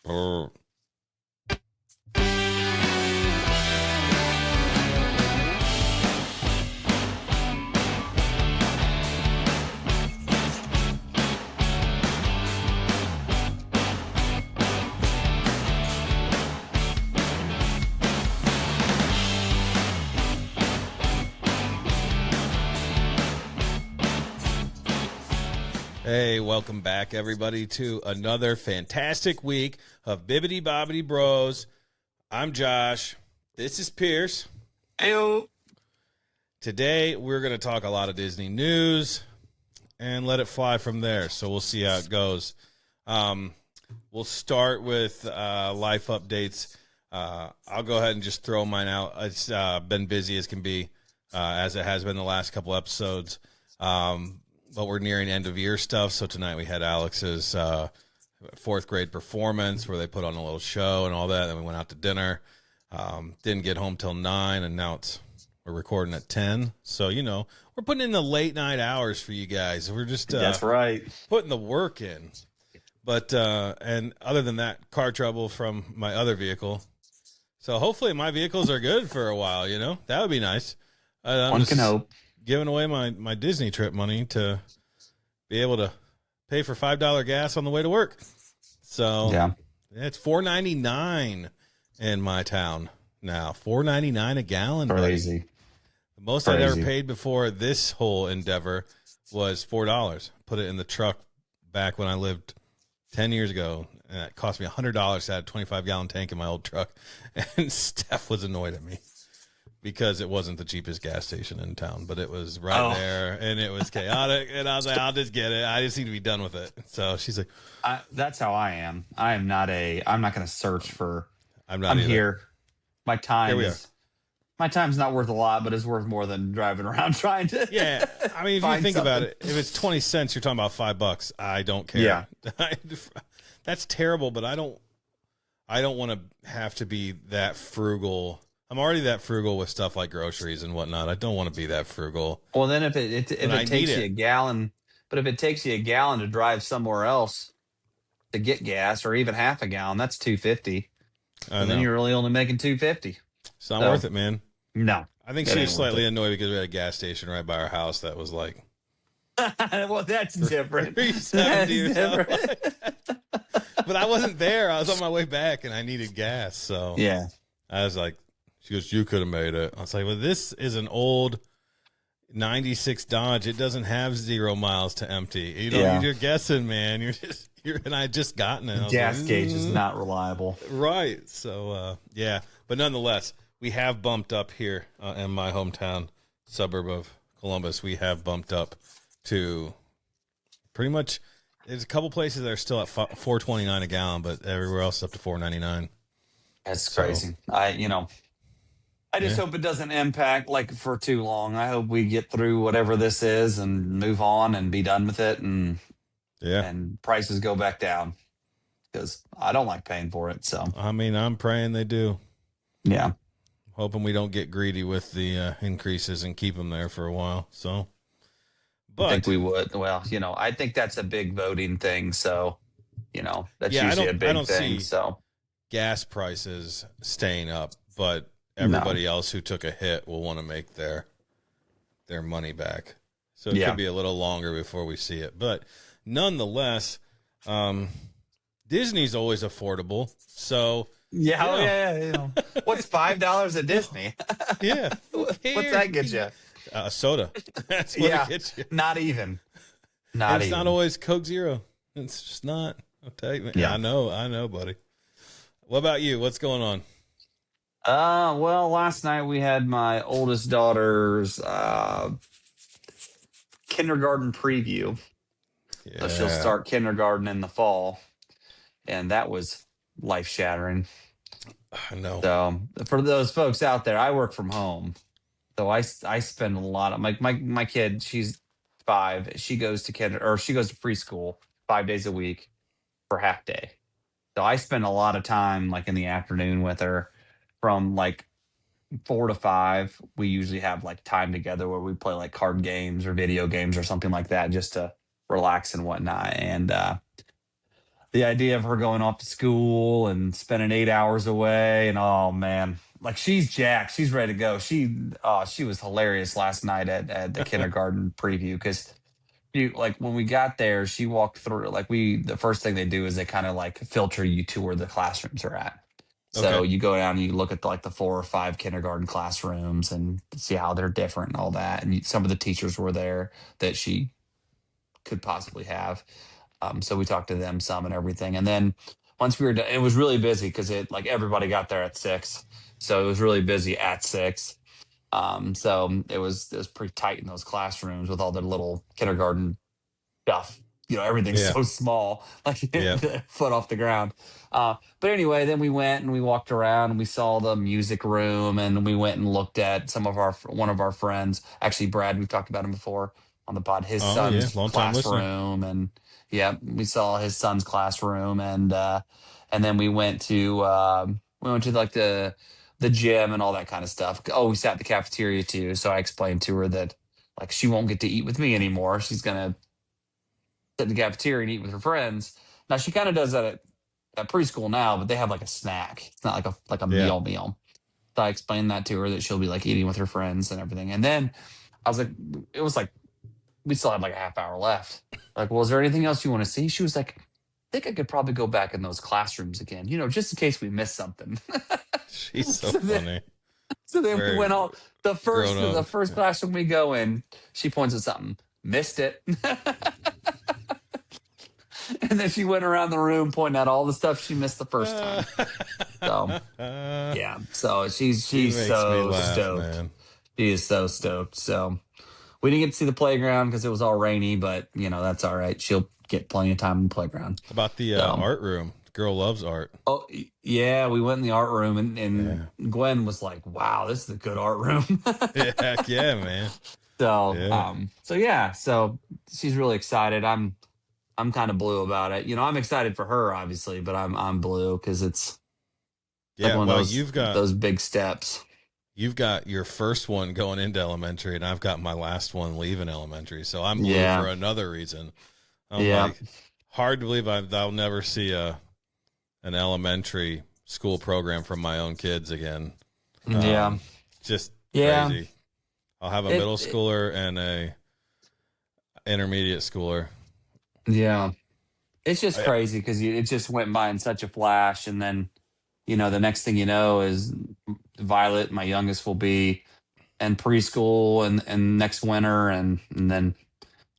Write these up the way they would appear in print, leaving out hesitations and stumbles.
Oh. Hey, welcome back, everybody, to another fantastic week of Bibbidi Bobbidi Bros. I'm Josh. This is Pierce. Heyo. Today, we're going to talk a lot of Disney news and let it fly from there. So we'll see how it goes. We'll start with life updates. I'll go ahead and just throw mine out. It's been busy as can be, as it has been the last couple episodes. But we're nearing end of year stuff. So tonight we had Alex's fourth grade performance where they put on a little show and all that. Then we went out to dinner. Didn't get home till 9, and now we're recording at 10. So, you know, we're putting in the late night hours for you guys. We're just That's right. putting the work in. But and other than that, car trouble from my other vehicle. So hopefully my vehicles are good for a while, you know? That would be nice. One can hope. Giving away my Disney trip money to be able to pay for $5 gas on the way to work. So Yeah. it's $4.99 in my town now. $4.99 a gallon. buddy. Crazy. The most I'd ever Crazy. paid before this whole endeavor was $4. Put it in the truck back when I lived 10 years ago, and it cost me $100 to add a 25-gallon tank in my old truck. And Steph was annoyed at me because it wasn't the cheapest gas station in town, but it was right there, and it was chaotic. And I was like, I'll just get it. I just need to be done with it. So she's like, That's how I am. I'm not going to search for. I'm not I'm either. here. My time Here we is. My time's not worth a lot, but it's worth more than driving around trying to. Yeah, I mean, if you Find think about something. it, if it's 20 cents, you're talking about $5. I don't care. Yeah. That's terrible, but I don't want to have to be that frugal. I'm already that frugal with stuff like groceries and whatnot. I don't want to be that frugal. Well, then if it I takes need you it. a gallon, but if it takes you a gallon to drive somewhere else to get gas, or even half a gallon, that's $2.50. I And then know. you're really only making $2.50. It's not So- worth it, man. No. I think That she ain't was worth slightly it. annoyed because we had a gas station right by our house that was like Well, that's different. $3.70 That's or something. different. But I wasn't there. I was on my way back and I needed gas. So Yeah. I was like, she goes, you could have made it. I was like, well, this is an old 96 Dodge. It doesn't have 0 miles to empty. You know, Yeah. you're guessing, man. And I had just gotten it. I was Gas like, gauge is not reliable. right. So, yeah. But nonetheless, we have bumped up here in my hometown suburb of Columbus. We have bumped up to pretty much. There's a couple places that are still at $4.29 a gallon, but everywhere else up to $4.99. That's So- crazy. I just hope it doesn't impact like for too long. I hope we get through whatever this is and move on and be done with it, and Yeah. prices go back down, because I don't like paying for it. So I mean, I'm praying they do. yeah. Hoping we don't get greedy with the increases and keep them there for a while. So, I think but we would. Well, I think that's a big voting thing. So, that's Yeah, I usually a don't- I big don't thing. see- So, gas prices staying up, but everybody else who took a hit will want to make their money back. So it Yeah. could be a little longer before we see it. But nonetheless, Disney's always affordable. So yeah. What's $5 at Disney? yeah, What's that get you? a soda. That's what Yeah. it gets you. Not even. And Not it's even. not always Coke Zero. It's just not. I'll tell you, man. Yeah. I know, buddy. What about you? What's going on? Well, last night we had my oldest daughter's kindergarten preview. Yeah. So she'll start kindergarten in the fall, and that was life shattering. I know. So for those folks out there, I work from home, so I spend a lot of my kid. She's 5. She goes to she goes to preschool 5 days a week for half day. So I spend a lot of time like in the afternoon with her from like 4 to 5. We usually have like time together where we play like card games or video games or something like that, just to relax and whatnot. And the idea of her going off to school and spending 8 hours away, and oh man, like she's jacked, she's ready to go. She was hilarious last night at the kindergarten preview because you like when we got there, she walked through like the first thing they do is they kind of like filter you to where the classrooms are at. So Okay. you go down and you look at like the 4 or 5 kindergarten classrooms and see how they're different and all that. And some of the teachers were there that she could possibly have. So we talked to them some and everything. And then once we were done, it was really busy because it like everybody got there at 6, so it was really busy at 6. So it was pretty tight in those classrooms with all the little kindergarten stuff. Everything's Yeah. so small, like Yeah. a foot off the ground. But anyway, then we went and we walked around and we saw the music room and we went and looked at one of our friends. Actually, Brad, we've talked about him before on the pod. His Oh yeah. son's Long time listener. classroom, and yeah, we saw his son's classroom, and then we went to like the gym and all that kind of stuff. Oh, we sat at the cafeteria too. So I explained to her that like she won't get to eat with me anymore. She's gonna sit in the cafeteria and eat with her friends. Now she kind of does that at preschool now, but they have like a snack. It's not like a Yeah. meal. So I explained that to her that she'll be like eating with her friends and everything. And then I was like, it was like we still had like a half hour left. Like, well, is there anything else you want to see? She was like, I think I could probably go back in those classrooms again, just in case we missed something. She's so so then, funny. so then we Very went on grown the up. first classroom we go in. She points at something, missed it. And then she went around the room pointing out all the stuff she missed the first time. So yeah, so she's She makes me so laugh, stoked. man. She is so stoked. So we didn't get to see the playground because it was all rainy, but that's all right. She'll get plenty of time in the playground. About the So art room. Girl loves art. oh yeah, we went in the art room and, Yeah. Gwen was like, "Wow, this is a good art room." Yeah, heck yeah, man. So Yeah. so yeah, so she's really excited. I'm kind of blue about it. I'm excited for her, obviously, but I'm blue because it's like Yeah. one of Well, those big steps. you've got your first one going into elementary, and I've got my last one leaving elementary. So I'm blue Yeah, for another reason. I'm yeah, like, hard to believe I'll never see an elementary school program from my own kids again. yeah, Just yeah. crazy. I'll have a It, middle it schooler and a intermediate schooler. yeah. It's just I, crazy because it just went by in such a flash, and then the next thing you know is Violet, my youngest, will be in preschool and next winter, and then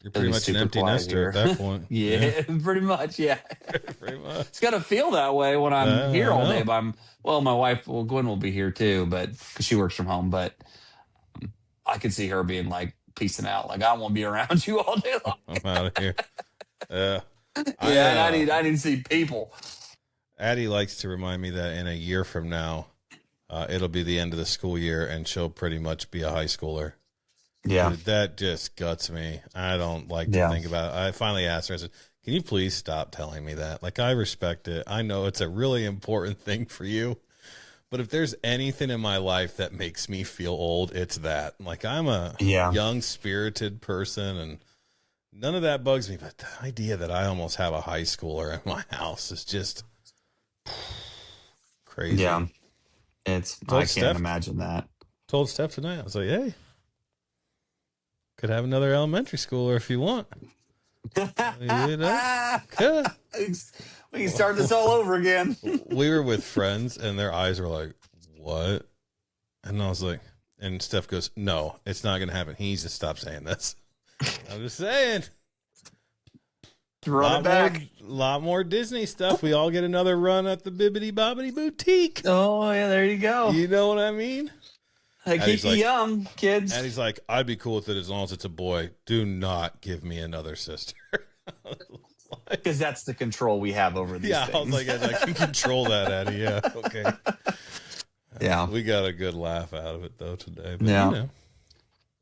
you're it'll pretty be much an super empty quiet nester at here. that point. Yeah, Yeah, pretty much. Yeah, pretty much. it's got to feel that way when I'm here I all day. know. But my wife, well, Gwen will be here too, but because she works from home. But I could see her being like peacing out, like I won't be around you all day long. I'm out of here. Yeah. I Yeah, and I need to see people. Addie likes to remind me that in a year from now, it'll be the end of the school year, and she'll pretty much be a high schooler. Yeah, Dude, that just guts me. I don't like to yeah, think about it. I finally asked her, I said, can you please stop telling me that? Like, I respect it. I know it's a really important thing for you. But if there's anything in my life that makes me feel old, it's that. Like, I'm a yeah, young, spirited person, and none of that bugs me. But the idea that I almost have a high schooler in my house is just crazy. yeah. I Told can't Steph, imagine that. told Steph tonight, I was like, hey, could have another elementary schooler if you want. You know, could. We can start this all over again. We were with friends, and their eyes were like, what? And I was like, and Steph goes, no, it's not going to happen. He needs to stop saying this. I'm just saying. Run it back. Lot more Disney stuff. We all get another run at the Bibbidi Bobbidi Boutique. Oh yeah, there you go. You know what I mean? They keep Addie's you like- young, kids. And he's like, I'd be cool with it as long as it's a boy. Do not give me another sister. Because that's the control we have over these Yeah, things. I was like, I can control that, Addie. Yeah, okay. Yeah. We got a good laugh out of it, though, today. But, Yeah. you know.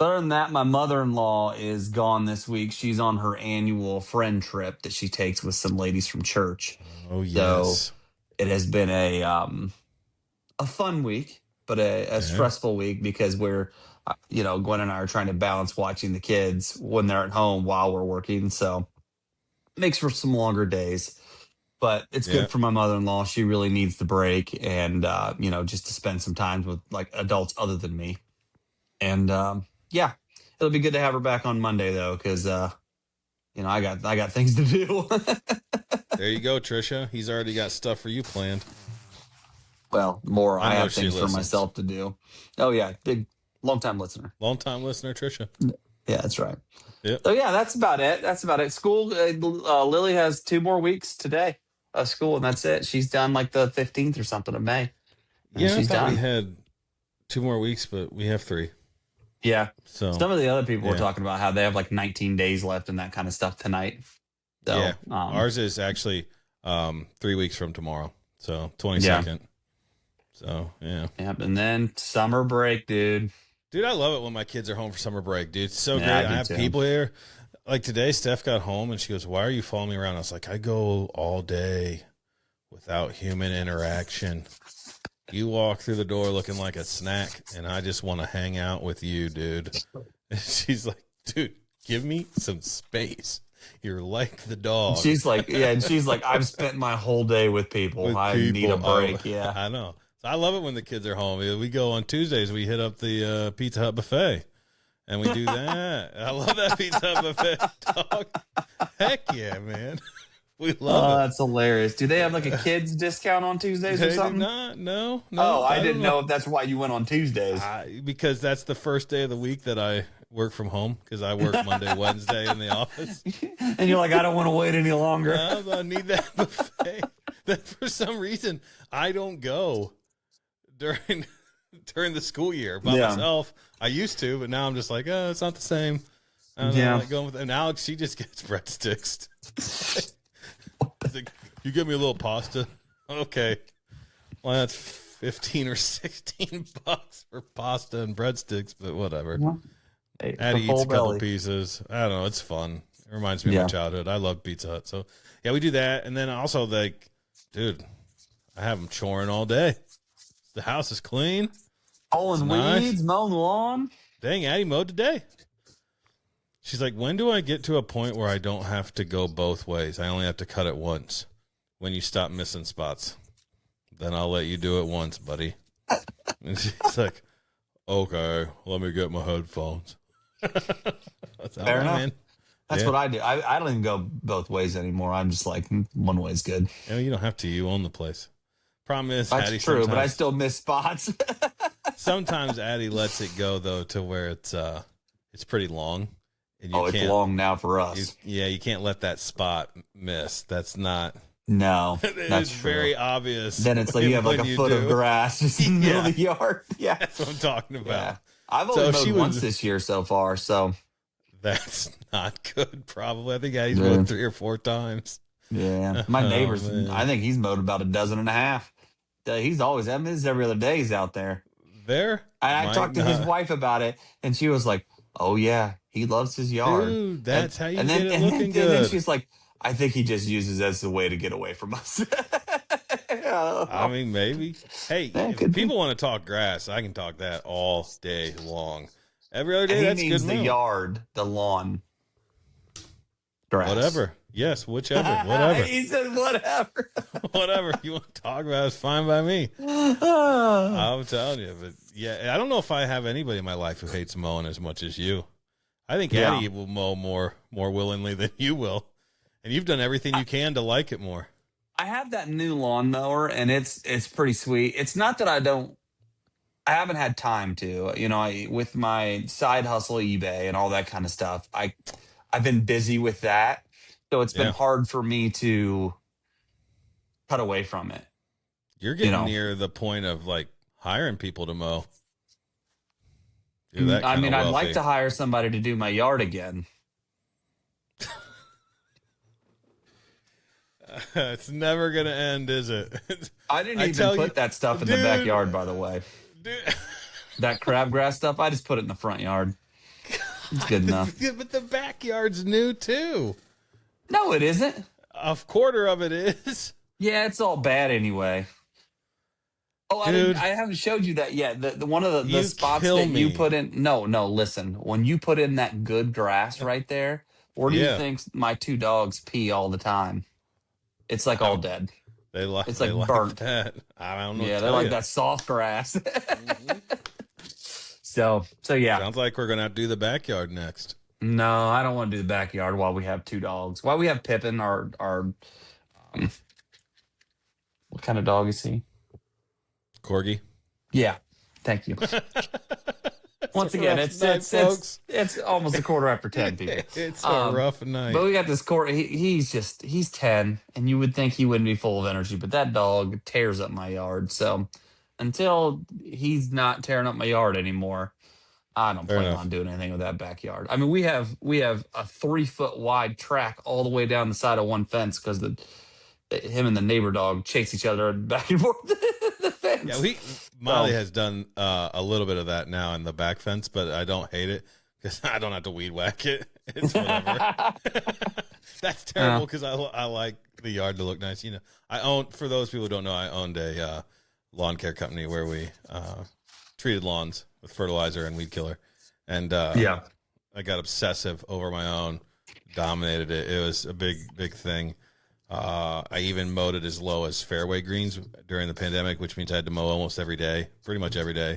Other than that, my mother-in-law is gone this week. She's on her annual friend trip that she takes with some ladies from church. Oh, yes. It has been a fun week, but a stressful week because we're, Gwen and I are trying to balance watching the kids when they're at home while we're working. So it makes for some longer days. but it's Yeah. good for my mother-in-law. She really needs the break, and just to spend some time with like adults other than me. And yeah, it'll be good to have her back on Monday though, because I got things to do. There you go, Trisha. He's already got stuff for you planned. Well, more I I know have she things for listens. myself to do. Oh yeah, big long time listener. Long time listener, Trisha. Yeah, that's right. Yep. So yeah, that's about it. That's about it. School. Lily has 2 more weeks today of school, and that's it. She's done like the 15th or something of May, and Yeah, I she's thought we done. had 2 more weeks, but we have 3. Yeah. So Some of the other people were yeah. talking about how they have like 19 days left and that kind of stuff tonight. Yeah. So Ours is actually 3 weeks from tomorrow. So yeah, 22nd. So yeah. yep. And then summer break, dude. Dude, I love it when my kids are home for summer break, dude. It's so Yeah, I great. I do have too. people here. Like today, Steph got home and she goes, "Why are you following me around?" I was like, "I go all day without human interaction. You walk through the door looking like a snack, and I just want to hang out with you, dude." And she's like, "Dude, give me some space. You're like the dog." She's like, yeah, and she's like, I've spent my whole day with people. With I need a people. break. Yeah. I know. So I love it when the kids are home. We go on Tuesdays. We hit up the Pizza Hut buffet, and we do that. I love that Pizza Hut buffet, dog. Heck yeah, man. We Oh, love it. that's hilarious. Do they have like a kids discount on Tuesdays They or do something? not. No. Oh, I don't didn't know if that's why you went on Tuesdays. Because that's the first day of the week that I work from home because I work Monday, Wednesday in the office. And you're like, I don't want to wait any longer. I need that buffet. That for some reason I don't go during the school year by Yeah. myself. I used to, but now I'm just like, oh, it's not the same. I don't know, Yeah. I like going with, and Alex, she just gets breadsticks. He's like, you give me a little pasta, okay? Well, that's 15 or 16 bucks for pasta and breadsticks, but whatever. Hey, Addie for eats full a couple belly. pieces. I don't know. It's fun. It reminds me of Yeah. my childhood. I love Pizza Hut. So, yeah, we do that. And then also, like, dude, I have them choring all day. The house is clean. Pulling It's nice. weeds, mowing the lawn. Dang, Addie mowed today. She's like, when do I get to a point where I don't have to go both ways? I only have to cut it once. When you stop missing spots, then I'll let you do it once, buddy. And she's like, okay, let me get my headphones. That's all Fair right, enough. man. That's Yeah. what I do. I don't even go both ways anymore. I'm just like, one way is good. You don't have to. You own the place. Problem is, That's Addie, true, but I sometimes, still miss spots. sometimes Addie lets it go though to where it's pretty long, and you Oh, it's can't. long now for us. You can't let that spot miss. That's not. No, It's that's true. very obvious. Then it's like you have like when a foot of do. grass just in the middle of the yard. Yeah. That's what I'm talking Yeah. about. I've So only if she mowed once was- this year so far, so That's not good. Probably, I think Addie's Yeah. mowed 3 or 4 times. yeah. My Oh, neighbor's, man. I think he's mowed about a dozen and a half. He's always, I mean, this is every other day he's out there. There, I might talked to his not- wife about it, and she was like, "Oh yeah, he loves his yard." Dude, that's how you and get then, it and then- looking and then good. she's like, "I think he just uses as a way to get away from us." I mean, maybe. Hey, Yeah, if could be. people want to talk grass, I can talk that all day long. Every other day, And he that's means good. the mow. yard, the lawn, grass. Whatever. Yes, whichever. Whatever. He said whatever. Whatever you want to talk about is fine by me. Oh, I'm telling you. But yeah, I don't know if I have anybody in my life who hates mowing as much as you. I think Yeah. Addie will mow more willingly than you will. And you've done everything you can to like it more. I have that new lawnmower, and it's pretty sweet. It's not that I haven't had time to, with my side hustle, eBay, and all that kind of stuff. I've been busy with that, so it's been Yeah. hard for me to cut away from it. You're getting know. near the point of like hiring people to mow. You're that I kinda mean, I'd like wealthy. to hire somebody to do my yard again. It's never gonna end, is it? I didn't I even tell put you- that stuff in the Dude. backyard, by the way. Dude. That crabgrass stuff, I just put it in the front yard. It's good enough. But the backyard's new too. No, it isn't. A quarter of it is. Yeah, it's all bad anyway. Oh, Dude. I haven't showed you that yet. The one of the You spots kill that you me. put in. No, listen. When you put in that good grass right there, where do Yeah. you think my 2 dogs pee all the time? It's like all dead. They like It's like they like burnt. that. I don't know. Yeah, what to they're tell like you. that soft grass. Mhm. So yeah. Sounds like we're gonna have to do the backyard next. No, I don't want to do the backyard while we have two dogs. While we have Pippin, our what kind of dog is he? Corgi. Yeah, thank you. Once again, it's almost a quarter after 10, people. It's a rough night. But we got this court. He's 10, and you would think he wouldn't be full of energy, but that dog tears up my yard. So until he's not tearing up my yard anymore, I don't Fair plan enough. on doing anything with that backyard. I mean, we have a 3-foot wide track all the way down the side of one fence because him and the neighbor dog chase each other back and forth the fence. Yeah, Molly has done a little bit of that now in the back fence, but I don't hate it because I don't have to weed whack it. It's whatever. That's terrible because I like the yard to look nice. You know, for those people who don't know, I owned a lawn care company where we treated lawns with fertilizer and weed killer, and Yeah. I got obsessive over my own, dominated it. It was a big thing. I even mowed it as low as fairway greens during the pandemic, which means I had to mow almost every day, pretty much every day.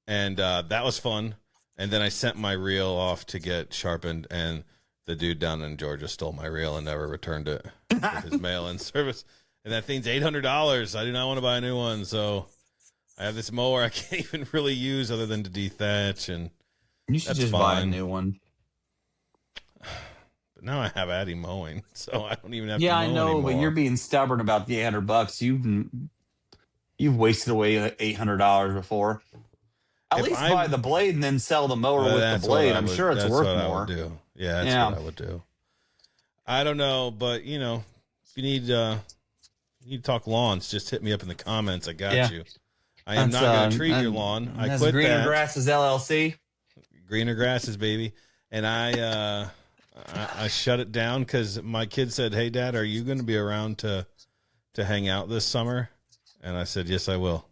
And that was fun. And then I sent my reel off to get sharpened, and the dude down in Georgia stole my reel and never returned it with his mail-in service. And that thing's $800. I do not want to buy a new one. So I have this mower I can't even really use other than to dethatch. And You should That's just buy a fine. new one. but now I have Addie mowing, so I don't even have Yeah, to I mow know, anymore. but you're being stubborn about the $800. You've wasted away $800 before. At If least I'm- buy the blade and then sell the mower with the That's what blade. I I'm would- sure it's that's worth what more. I would do. Yeah, that's Yeah. what I would do. I don't know, but you know, if you need to talk lawns, just hit me up in the comments. I got Yeah. you. I am That's, not going to treat your lawn. I that's quit Greener that. Grasses LLC. Greener grasses, baby. And I shut it down because my kid said, "Hey, Dad, are you going to be around to hang out this summer?" And I said, "Yes, I will."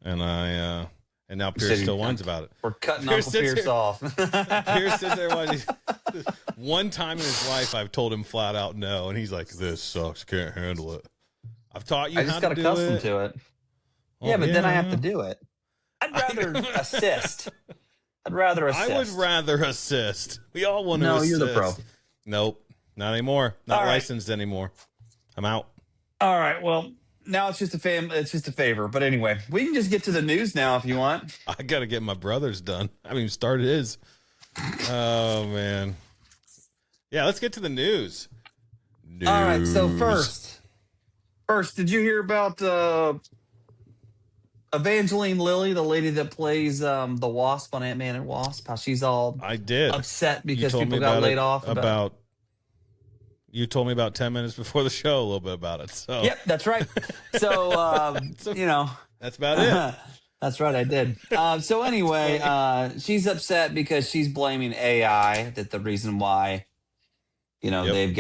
And and now Pierce still whines about it. We're cutting Pierce Uncle sits Pierce here- off. Pierce sits there whining. One time in his life, I've told him flat out no, and he's like, "This sucks. Can't handle it." I've taught you I how just to got do accustomed it. to it. Oh, Yeah, but then I have to do it. I'd rather know. assist. I'd rather assist. I would rather assist. We all want to No, assist. you're the pro. Nope, not anymore. Not All right. licensed anymore. I'm out. All right. Well, now it's just a favor. But anyway, we can just get to the news now if you want. I got to get my brother's done. I haven't even started his. Oh, man. Yeah, let's get to the news. All right. So News. first, did you hear about Evangeline Lilly, the lady that plays the Wasp on Ant-Man and Wasp? How she's all I did. upset You because told people me got about laid it off. About you told me about 10 minutes before the show a little bit about it. So Yep, that's right. So you know. that's about it. That's right, I did. So anyway, she's upset because she's blaming AI that the reason why, Yep.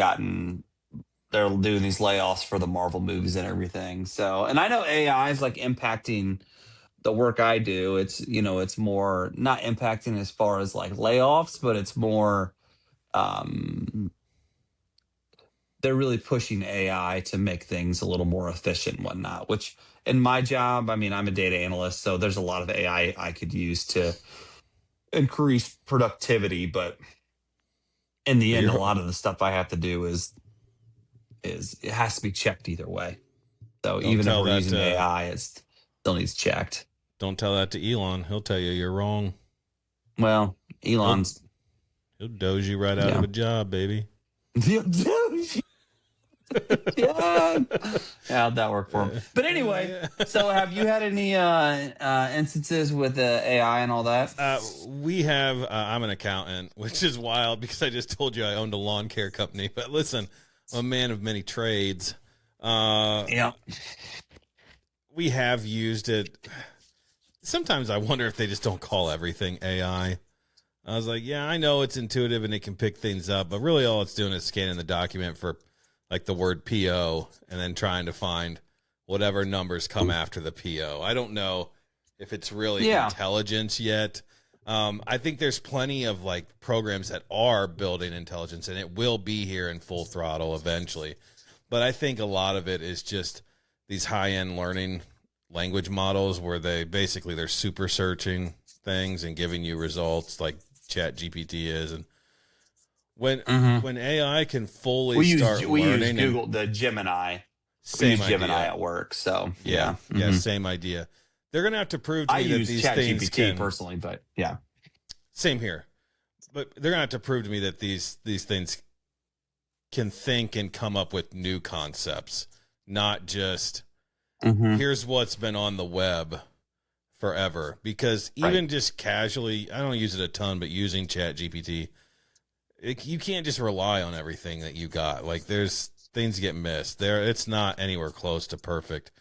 they're doing these layoffs for the Marvel movies and everything. So, and I know AI is like impacting the work I do. It's more not impacting as far as like layoffs, but it's more, they're really pushing AI to make things a little more efficient and whatnot, which in my job, I mean, I'm a data analyst, so there's a lot of AI I could use to increase productivity. But in the end, a lot of the stuff I have to do is it has to be checked either way. So Don't even if tell we're that, using AI, it still needs checked. Don't tell that to Elon. He'll tell you you're wrong. Well, Elon's He'll doze you right out Yeah. of a job, baby. yeah, how'd that work for him? But anyway, so have you had any instances with AI and all that? We have, I'm an accountant, which is wild because I just told you I owned a lawn care company. But listen, I'm a man of many trades. Yeah. We have used it. Sometimes I wonder if they just don't call everything AI. I was like, yeah, I know it's intuitive and it can pick things up, but really all it's doing is scanning the document for like the word PO and then trying to find whatever numbers come after the PO. I don't know if it's really intelligence yet. I think there's plenty of like programs that are building intelligence, and it will be here in full throttle eventually. But I think a lot of it is just these high-end learning language models where they're super searching things and giving you results like Chat GPT is. And when AI can fully we start use learning, Google, the Gemini. same We use idea. Gemini at work, so Yeah, same idea. They're going to have to prove to I me that use these Chat things GPT can, personally, but yeah. same here. But they're going to have to prove to me that these things can think and come up with new concepts, not just here's what's been on the web forever. Because even just casually, I don't use it a ton, but using Chat GPT, you can't just rely on everything that you got. Like there's things get missed there. It's not anywhere close to perfect,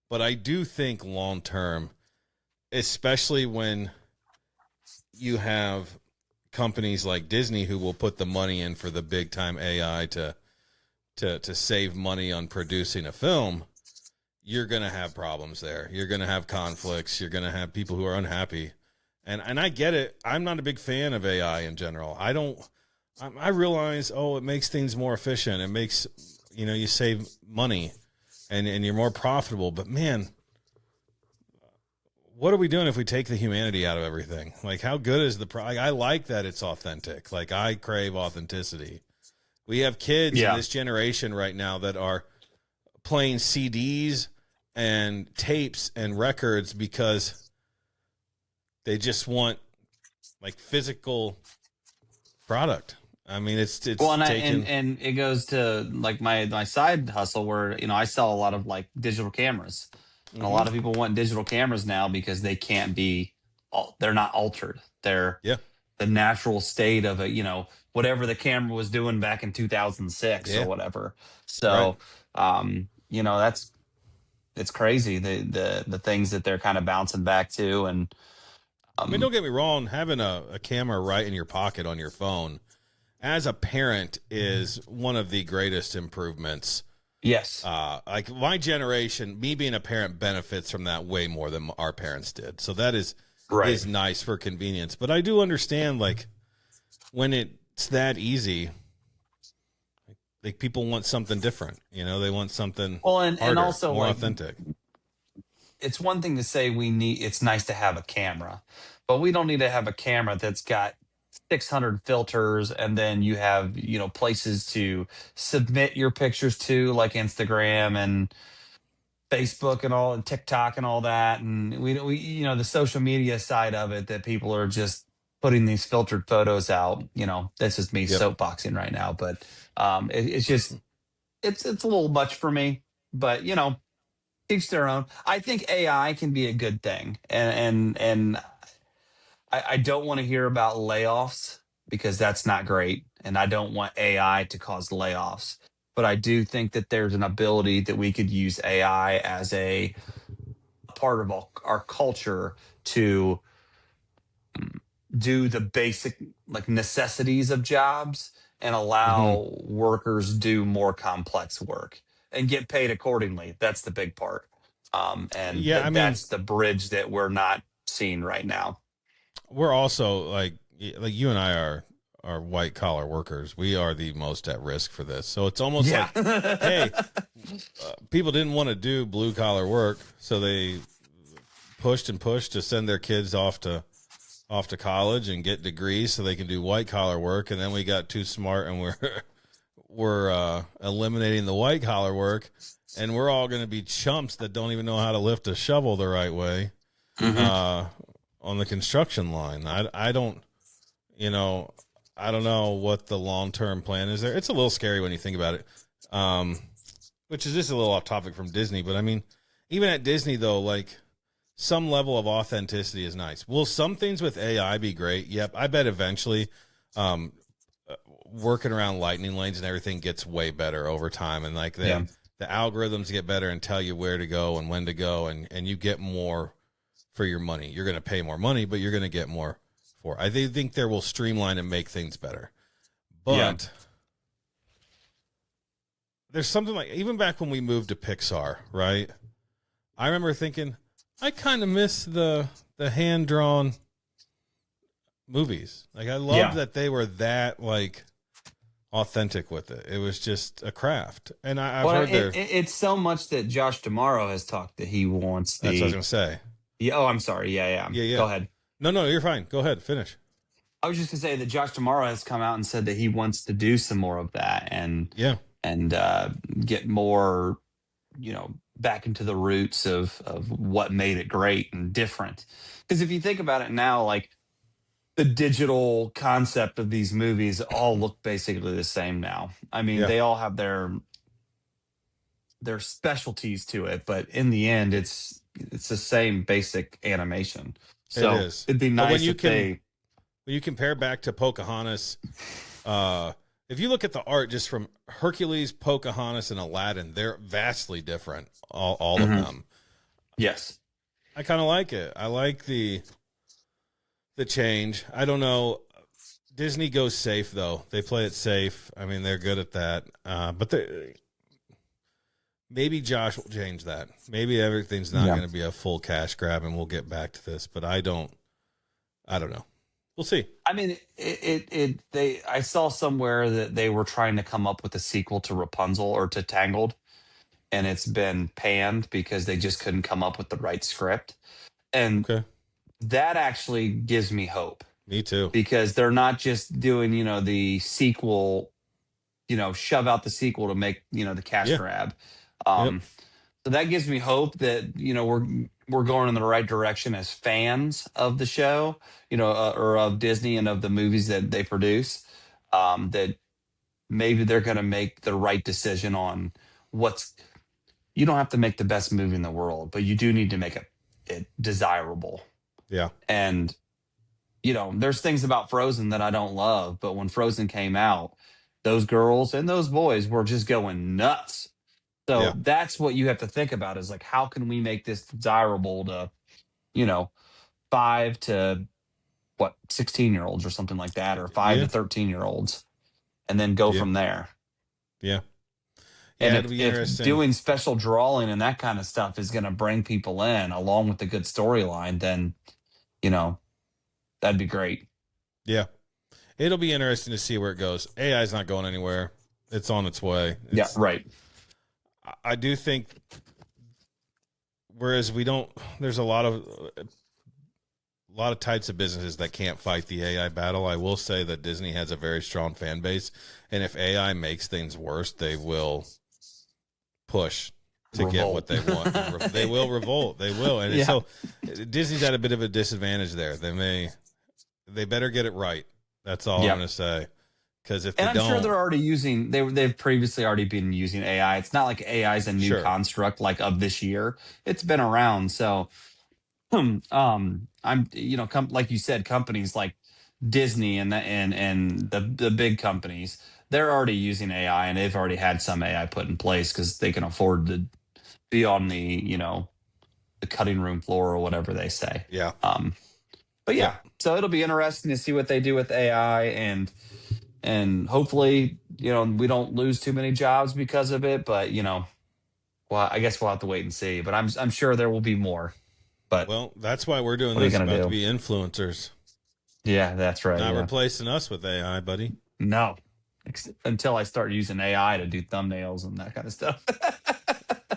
but I do think long term, especially when you have companies like Disney who will put the money in for the big time AI to save money on producing a film, you're going to have problems there. You're going to have conflicts. You're going to have people who are unhappy. And I get it. I'm not a big fan of AI in general. I realize, it makes things more efficient. It makes, you save money and you're more profitable. But man, what are we doing if we take the humanity out of everything? Like, how good is I like that it's authentic. Like, I crave authenticity. We have kids in this generation right now that are playing CDs and tapes and records because they just want like physical product. I mean, it's well, and it goes to like my side hustle where I sell a lot of like digital cameras, and a lot of people want digital cameras now because they can't be, they're not altered. They're the natural state of whatever the camera was doing back in 2006 or whatever. So, it's crazy the things that they're kind of bouncing back to. And I mean, don't get me wrong, having a camera right in your pocket on your phone as a parent is one of the greatest improvements. Yes. Like my generation, me being a parent benefits from that way more than our parents did. So that is nice for convenience. But I do understand, like, when it's that easy, like people want something different. They want something harder, and also more like, authentic. It's one thing to say it's nice to have a camera, but we don't need to have a camera that's got 600 filters, and then you have places to submit your pictures to, like Instagram and Facebook and all, and TikTok and all that, and we the social media side of it, that people are just putting these filtered photos out. That's just me soapboxing right now, but it's just it's a little much for me, but each their own. I think AI can be a good thing, and I don't want to hear about layoffs because that's not great. And I don't want AI to cause layoffs. But I do think that there's an ability that we could use AI as a part of our culture to do the basic like necessities of jobs and allow workers do more complex work and get paid accordingly. That's the big part. That's the bridge that we're not seeing right now. We're also like you and I are white collar workers. We are the most at risk for this. So it's almost like, hey, people didn't want to do blue collar work, so they pushed to send their kids off to college and get degrees so they can do white collar work. And then we got too smart and we're eliminating the white collar work, and we're all going to be chumps that don't even know how to lift a shovel the right way. On the construction line. I don't know what the long-term plan is there. It's a little scary when you think about it. Which is just a little off topic from Disney, but I mean, even at Disney though, like some level of authenticity is nice. Will some things with AI be great? Yep. I bet eventually, working around lightning lanes and everything gets way better over time. And like the algorithms get better and tell you where to go and when to go, and you get more for your money. You're going to pay more money, but you're going to get more for it. I think there will streamline and make things better. But there's something like, even back when we moved to Pixar, right? I remember thinking, I kind of miss the hand-drawn movies. Like, I loved that they were that, like, authentic with it. It was just a craft. And I've Well, heard there. it's so much that Josh Tomorrow has talked that he wants That's what I was the. gonna say. Yeah, oh, I'm sorry. Yeah, yeah. Yeah, Go yeah. ahead. No, you're fine. Go ahead, finish. I was just gonna say that Josh Tomorrow has come out and said that he wants to do some more of that Yeah, and get more, back into the roots of what made it great and different. Because if you think about it now, like the digital concept of these movies all look basically the same now. I mean, yeah. they all have their specialties to it, but in the end, it's the same basic animation. It So is. it'd be But nice if they. when you compare back to Pocahontas, if you look at the art just from Hercules, Pocahontas, and Aladdin, they're vastly different. All of Mhm. them. Yes. I kind of like it. I like the change. I don't know. Disney goes safe though. They play it safe. I mean, they're good at that. But maybe Josh will change that. Maybe everything's not Yeah. going to be a full cash grab, and we'll get back to this. But I don't know. We'll see. I mean, I saw somewhere that they were trying to come up with a sequel to Rapunzel or to Tangled, and it's been panned because they just couldn't come up with the right script. And Okay. that actually gives me hope Me too. because they're not just doing, the sequel, shove out the sequel to make, the cash Yeah. grab. Yep. So that gives me hope that, we're going in the right direction as fans of the show, or of Disney and of the movies that they produce. That maybe they're going to make the right decision on what's. You don't have to make the best movie in the world, but you do need to make it desirable. Yeah. And there's things about Frozen that I don't love, but when Frozen came out, those girls and those boys were just going nuts. So Yeah. that's what you have to think about is like, how can we make this desirable to, you know, 5 to 16-year-olds or something like that, or 5 Yeah. to 13-year-olds, and then go Yeah. from there. Yeah. And Yeah. It'll be if interesting. doing special drawing and that kind of stuff is going to bring people in along with the good storyline, then, that'd be great. Yeah. It'll be interesting to see where it goes. AI is not going anywhere. It's on its way. Yeah, right. I do think, whereas there's a lot of types of businesses that can't fight the AI battle. I will say that Disney has a very strong fan base, and if AI makes things worse, they will push to get what they want. They will revolt. They will. And Yeah. so Disney's at a bit of a disadvantage there. They better get it right. That's all Yeah. I'm going to say. Because if And they I'm don't, sure they're already using they've previously already been using AI. It's not like AI is a new Sure. construct like of this year. It's been around. So I'm like you said, companies like Disney and the big companies, they're already using AI and they've already had some AI put in place because they can afford to be on the cutting room floor or whatever they say. yeah. But yeah, Yep. so it'll be interesting to see what they do with AI and hopefully, we don't lose too many jobs because of it, but well, I guess we'll have to wait and see, but I'm sure there will be more. But Well, that's why we're doing what are you this, gonna about do? to be influencers, Yeah, that's right. not Yeah. replacing us with AI, buddy. No. Until I start using AI to do thumbnails and that kind of stuff.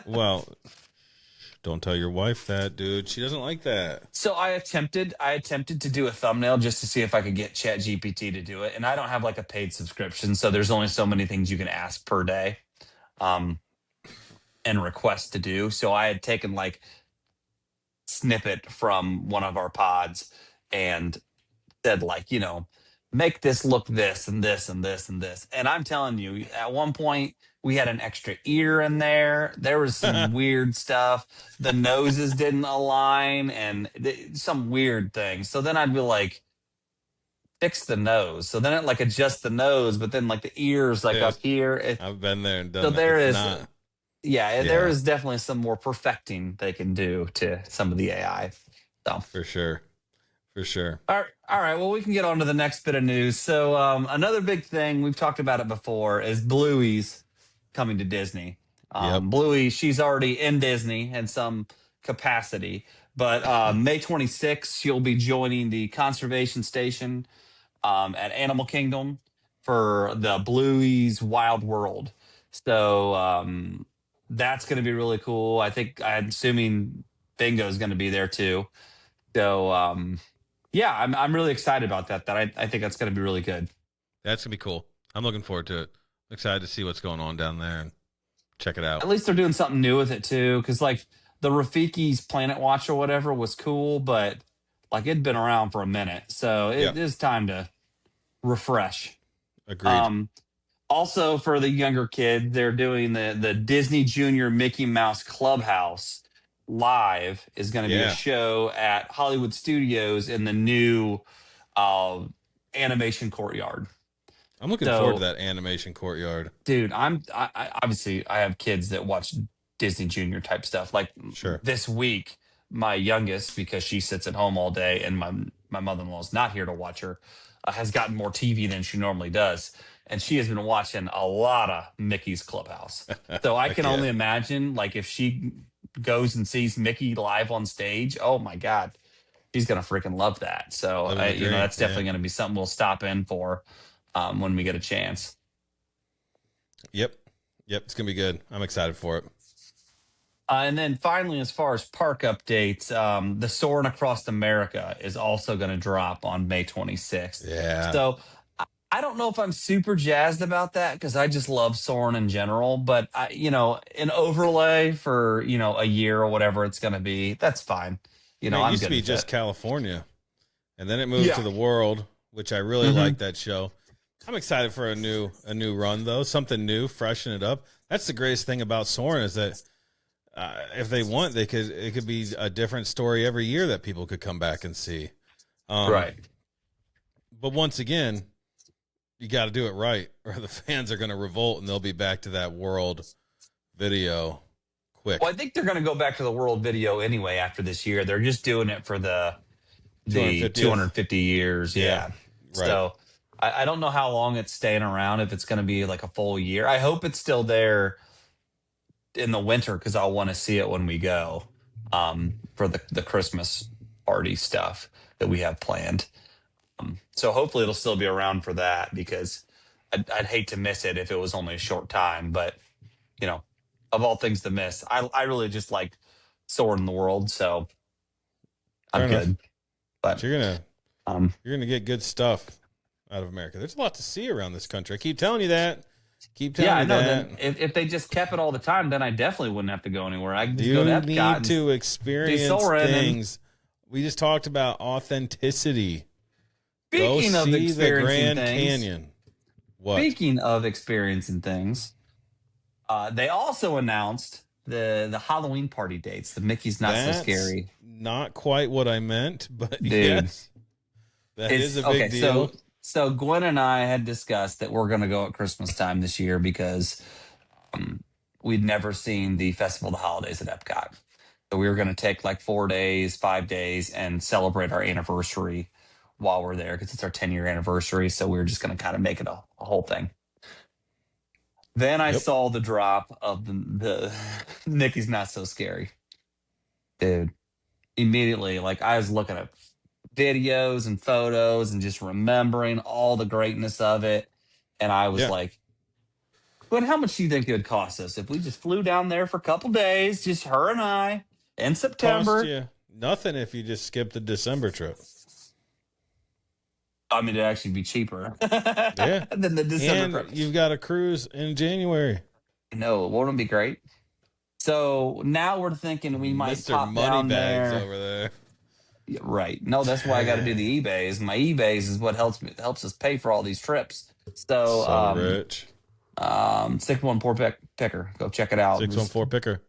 Well, don't tell your wife that, dude. She doesn't like that. So I attempted to do a thumbnail just to see if I could get ChatGPT to do it, and I don't have like a paid subscription, so there's only so many things you can ask per day, um, and request to do. So I had taken like snippet from one of our pods and said like, make this look this and this and this and this. And I'm telling you, at one point we had an extra ear in there. There was some weird stuff. The noses didn't align and some weird things. So then I'd be like, fix the nose. So then it like adjusts the nose, but then like the ears like Yeah. up here. I've been there and done So that. there It's is, not. there is definitely some more perfecting they can do to some of the AI. So For sure. For sure. all right. Well, we can get on to the next bit of news. So, another big thing we've talked about it before is Bluey's coming to Disney. Yep. Bluey, she's already in Disney in some capacity, but May 26th, she'll be joining the conservation station at Animal Kingdom, for the Bluey's Wild World. So that's going to be really cool. I'm assuming Bingo is going to be there too. So yeah, I'm really excited about that. I think that's going to be really good. That's gonna be cool. I'm looking forward to it. I'm excited to see what's going on down there and check it out. At least they're doing something new with it too, because like the Rafiki's Planet Watch or whatever was cool, but like it'd been around for a minute, so Yeah, it is time to refresh. agreed. Um, Also, for the younger kid, they're doing the Disney Junior Mickey Mouse Clubhouse live is going to be a Yeah, show at Hollywood Studios in the new uh, animation courtyard. I'm looking forward to So, that animation courtyard. dude, I obviously I have kids that watch Disney Junior type stuff. Like Sure. this week, my youngest, because she sits at home all day, and my mother in law is not here to watch her, has gotten more TV than she normally does, and she has been watching a lot of Mickey's Clubhouse. So I Heck can yeah. only imagine, like, if she goes and sees Mickey live on stage, oh my god, she's gonna freaking love that. So Living the dream. that's Yeah. definitely gonna be something we'll stop in for when we get a chance. Yep. Yep. It's gonna be good. I'm excited for it. And then finally, as far as park updates, the Soarin' Across America is also going to drop on May 26th. Yeah. So I don't know if I'm super jazzed about that because I just love Soarin' in general. But an overlay for a year or whatever it's going to be, that's fine. I mean, it I'm used to good be with just it. California, and then it moved to Yeah. the world, which I really Hmm. like that show. I'm excited for a new run though, something new, freshen it up. That's the greatest thing about Soren is that if they want, it could be a different story every year that people could come back and see. Um, Right. but once again, you got to do it right, or the fans are going to revolt, and they'll be back to that world video quick. Well, I think they're going to go back to the world video anyway after this year. They're just doing it for the 250th? 250 years. Yeah, Yeah. right. So I don't know how long it's staying around, if it's going to be like a full year. I hope it's still there in the winter because I'll want to see it when we go for the Christmas party stuff that we have planned. So hopefully it'll still be around for that because I'd hate to miss it if it was only a short time. But, you know, of all things to miss, I really just like Sword in the World. So Fair I'm enough. good. But So um, you're gonna get good stuff out of America. There's a lot to see around this country. I keep telling you that. Keep telling yeah, I you know. that. Then if they just kept it all the time, then I definitely wouldn't have to go anywhere. I can just go to You Epcot need and to see experience Soarin'. And things. We just talked about authenticity. Go speaking of see the experiencing Grand things, Canyon. What? speaking of experiencing things, they also announced the Halloween party dates. The Mickey's Not So That's Scary, not quite what I meant, but dude. yes, that is a big okay. deal. So Gwen and I had discussed that we're going to go at Christmas time this year because we'd never seen the Festival of the Holidays at Epcot. So we were going to take like 4 days, 5 days, and celebrate our anniversary while we're there because it's our 10-year anniversary. So we were just going to kind of make it a whole thing. Then I Yep. saw the drop of the Mickey's Not So Scary, dude. Immediately, like I was looking at videos and photos and just remembering all the greatness of it, and I was Yeah. like, "But how much do you think it would cost us if we just flew down there for a couple days, just her and I, in Cost September?" you nothing if you just skip the December trip. I mean, it'd actually be cheaper Yeah. than the December And trip. you've got a cruise in January. No, won't it be great? So now we're thinking we might Mr. pop down Moneybags there. over there. Yeah, right. No, that's why I got to do the eBays. My eBays is what helps us pay for all these trips. So, So rich. 614 picker. Go check it out. 614 picker.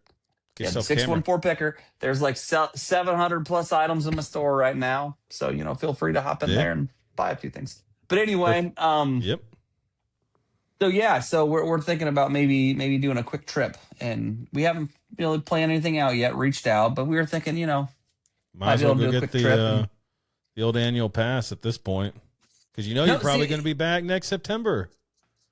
Get Yeah, the yourself a camera. 614 picker. There's like 700 plus items in my store right now. So, feel free to hop in Yeah. there and buy a few things. But anyway, Yep. so yeah, so we're thinking about maybe doing a quick trip, and we haven't really planned anything out yet. Reached out, but we were thinking, Might as be well able to go do a get quick trip and- the old annual pass at this point. Because No, you're probably see- going to be back next September.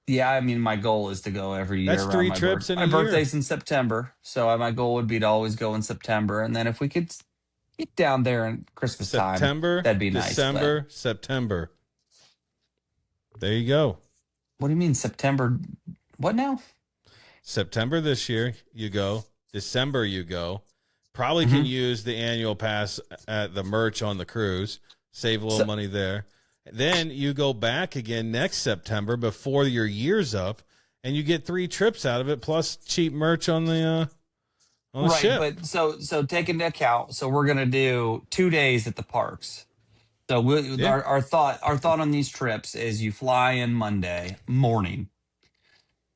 yeah, I mean, my goal is to go every year. That's around 3 my trips in my a year. birthday's in September, so my goal would be to always go in September, and then if we could get down there in Christmas time, September, that'd be nice. December, September. There you go. What do you mean September? What now? September this year, you go. December, you go. Probably can Hmm. use the annual pass at the merch on the cruise, save a little So, money there. Then you go back again next September before your year's up, and you get 3 trips out of it plus cheap merch on the right, ship. but so take into account. So we're gonna do 2 days at the parks. So Yeah. our thought on these trips is you fly in Monday morning,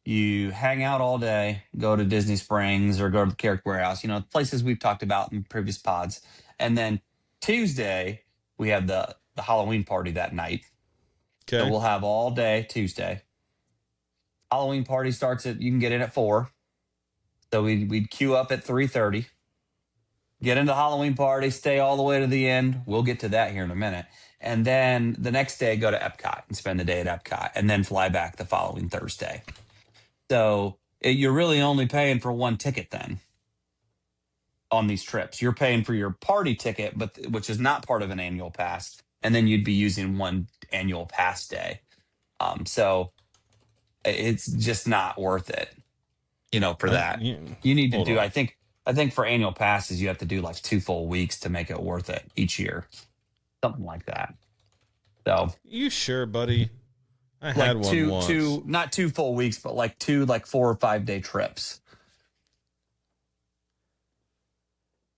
you hang out all day, go to Disney Springs or go to the Carrick Warehouse, places we've talked about in previous pods, and then Tuesday we have the Halloween party that night. So Okay. we'll have all day Tuesday. Halloween party starts at you can get in at 4. So we'd queue up at 3:30, get into Halloween party, stay all the way to the end. We'll get to that here in a minute. And then the next day, go to Epcot and spend the day at Epcot and then fly back the following Thursday. So you're really only paying for one ticket then on these trips. You're paying for your party ticket, but which is not part of an annual pass. And then you'd be using one annual pass day. So it's just not worth it, for that. You need to Hold do, on. I think for annual passes, you have to do like 2 full weeks to make it worth it each year, something like that. So You sure, buddy? I had like one two, once. two, not 2 full weeks, but like two, like 4 or 5 day trips.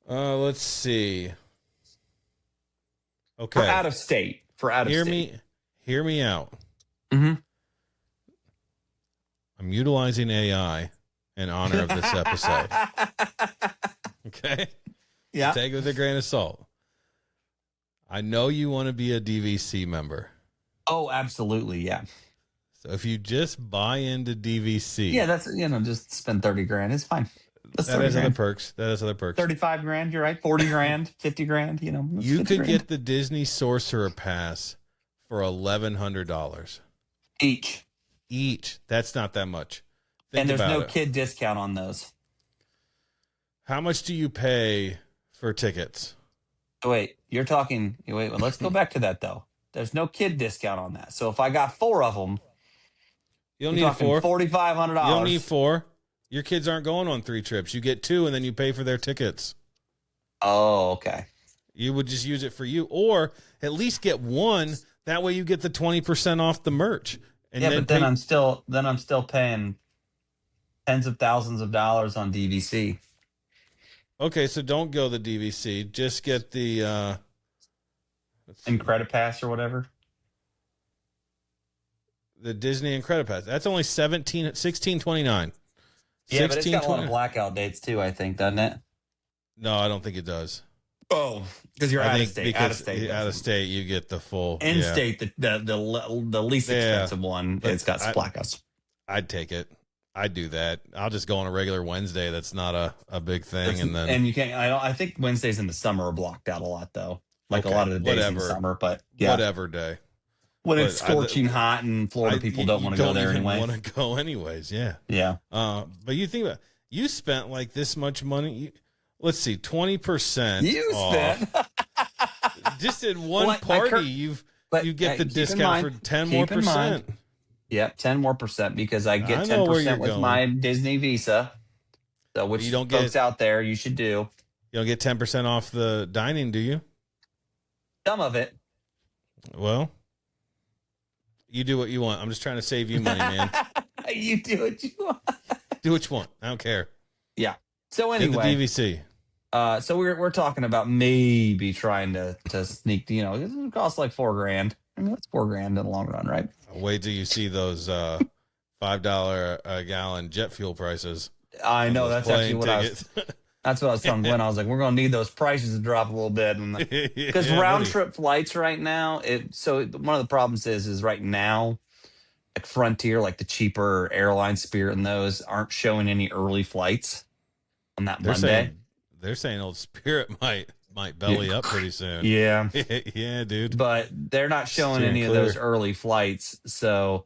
Let's see. For Okay. out of state. For out of Hear state. me hear me out. Mm-hmm. I'm utilizing AI in honor of this episode. Okay? Yeah. Take it with a grain of salt. I know you want to be a DVC member. Oh, absolutely. Yeah. So if you just buy into DVC, Yeah. That's, just spend 30 grand. It's fine. That's that 30 has other grand. perks. That has other perks. 35 grand. You're right. 40 grand, 50 grand, that's You 50 could grand. get the Disney Sorcerer Pass for $1,100 Each. each. That's not that much. Think And there's about no it. kid discount on those. How much do you pay for tickets? Wait, well, let's go back to that though. There's no kid discount on that. So if I got 4 of them, You don't you're need talking four. $4,500. You don't need 4. Your kids aren't going on 3 trips. You get 2, and then you pay for their tickets. Oh, okay. You would just use it for you, or at least get 1. That way, you get the 20% off the merch. And Yeah, then but then pay. I'm still paying tens of thousands of dollars on DVC. Okay, so don't go the DVC. Just get the. Let's see, And Credit Pass or whatever. the Disney and Credit Pass. That's only 16.29. Yeah, but it's got a lot of 16.29. blackout dates too, I think, doesn't it? No, I don't think it does. Oh, because you're I out of think state. because Out of state. out of state, you get the full. In yeah, state, the least Yeah, expensive one, but it's got I- blackouts. I'd take it. I'd do that. I'll just go on a regular Wednesday. That's not a big thing, and then And you can't. I think Wednesdays in the summer are blocked out a lot though. Like Okay, a lot of the days in the whatever. summer, but yeah, whatever day. when it's but I- scorching hot in Florida, people don't want to go there anyway. Want to go anyways. Yeah. Yeah. But you think about you spent like this much money. Let's see, 20%. You off. spent. Just in one Well, party. but You get the keep in discount mind- for 10 keep more in mind- percent. Yep, 10 more percent because I get I know where 10% you're with going. my Disney Visa. So which You don't folks get- out there you should do. You don't get 10% off the dining, do you? Some of it. Well, you do what you want. I'm just trying to save you money, man. You do what you want. Do what you want. I don't care. So Get the anyway, DVC. so we're talking about maybe trying to sneak. It costs like $4,000. I mean, that's $4,000 in the long run, right? Wait till you see those $5 a gallon jet fuel prices. I on know those that's actually plane what I was. tickets. That's what I was telling Glenn. I was like, we're gonna need those prices to drop a little bit, because Yeah, round buddy. trip flights right now. So one of the problems is right now, like Frontier, like the cheaper airline, Spirit, and those aren't showing any early flights on that Monday. They're saying old Spirit might belly up pretty soon. Yeah, Yeah, dude. but they're not showing Steering any of clear. those early flights. So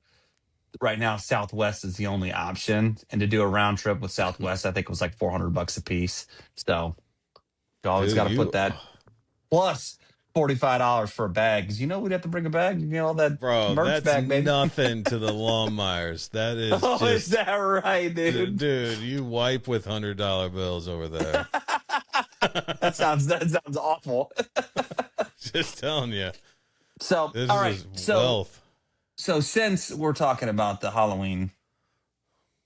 right now, Southwest is the only option, and to do a round trip with Southwest, I think it was like $400 a piece. So you always Dude, got to put that. Plus, $45 for a bag. Because we'd have to bring a bag. You get all that Bro, merch that's back, baby. nothing to the Longmires. That is Oh, is just, that right, dude? dude, you wipe with $100 bills over there. That sounds awful. Just telling you, So, this all right. is So, wealth. since we're talking about the Halloween,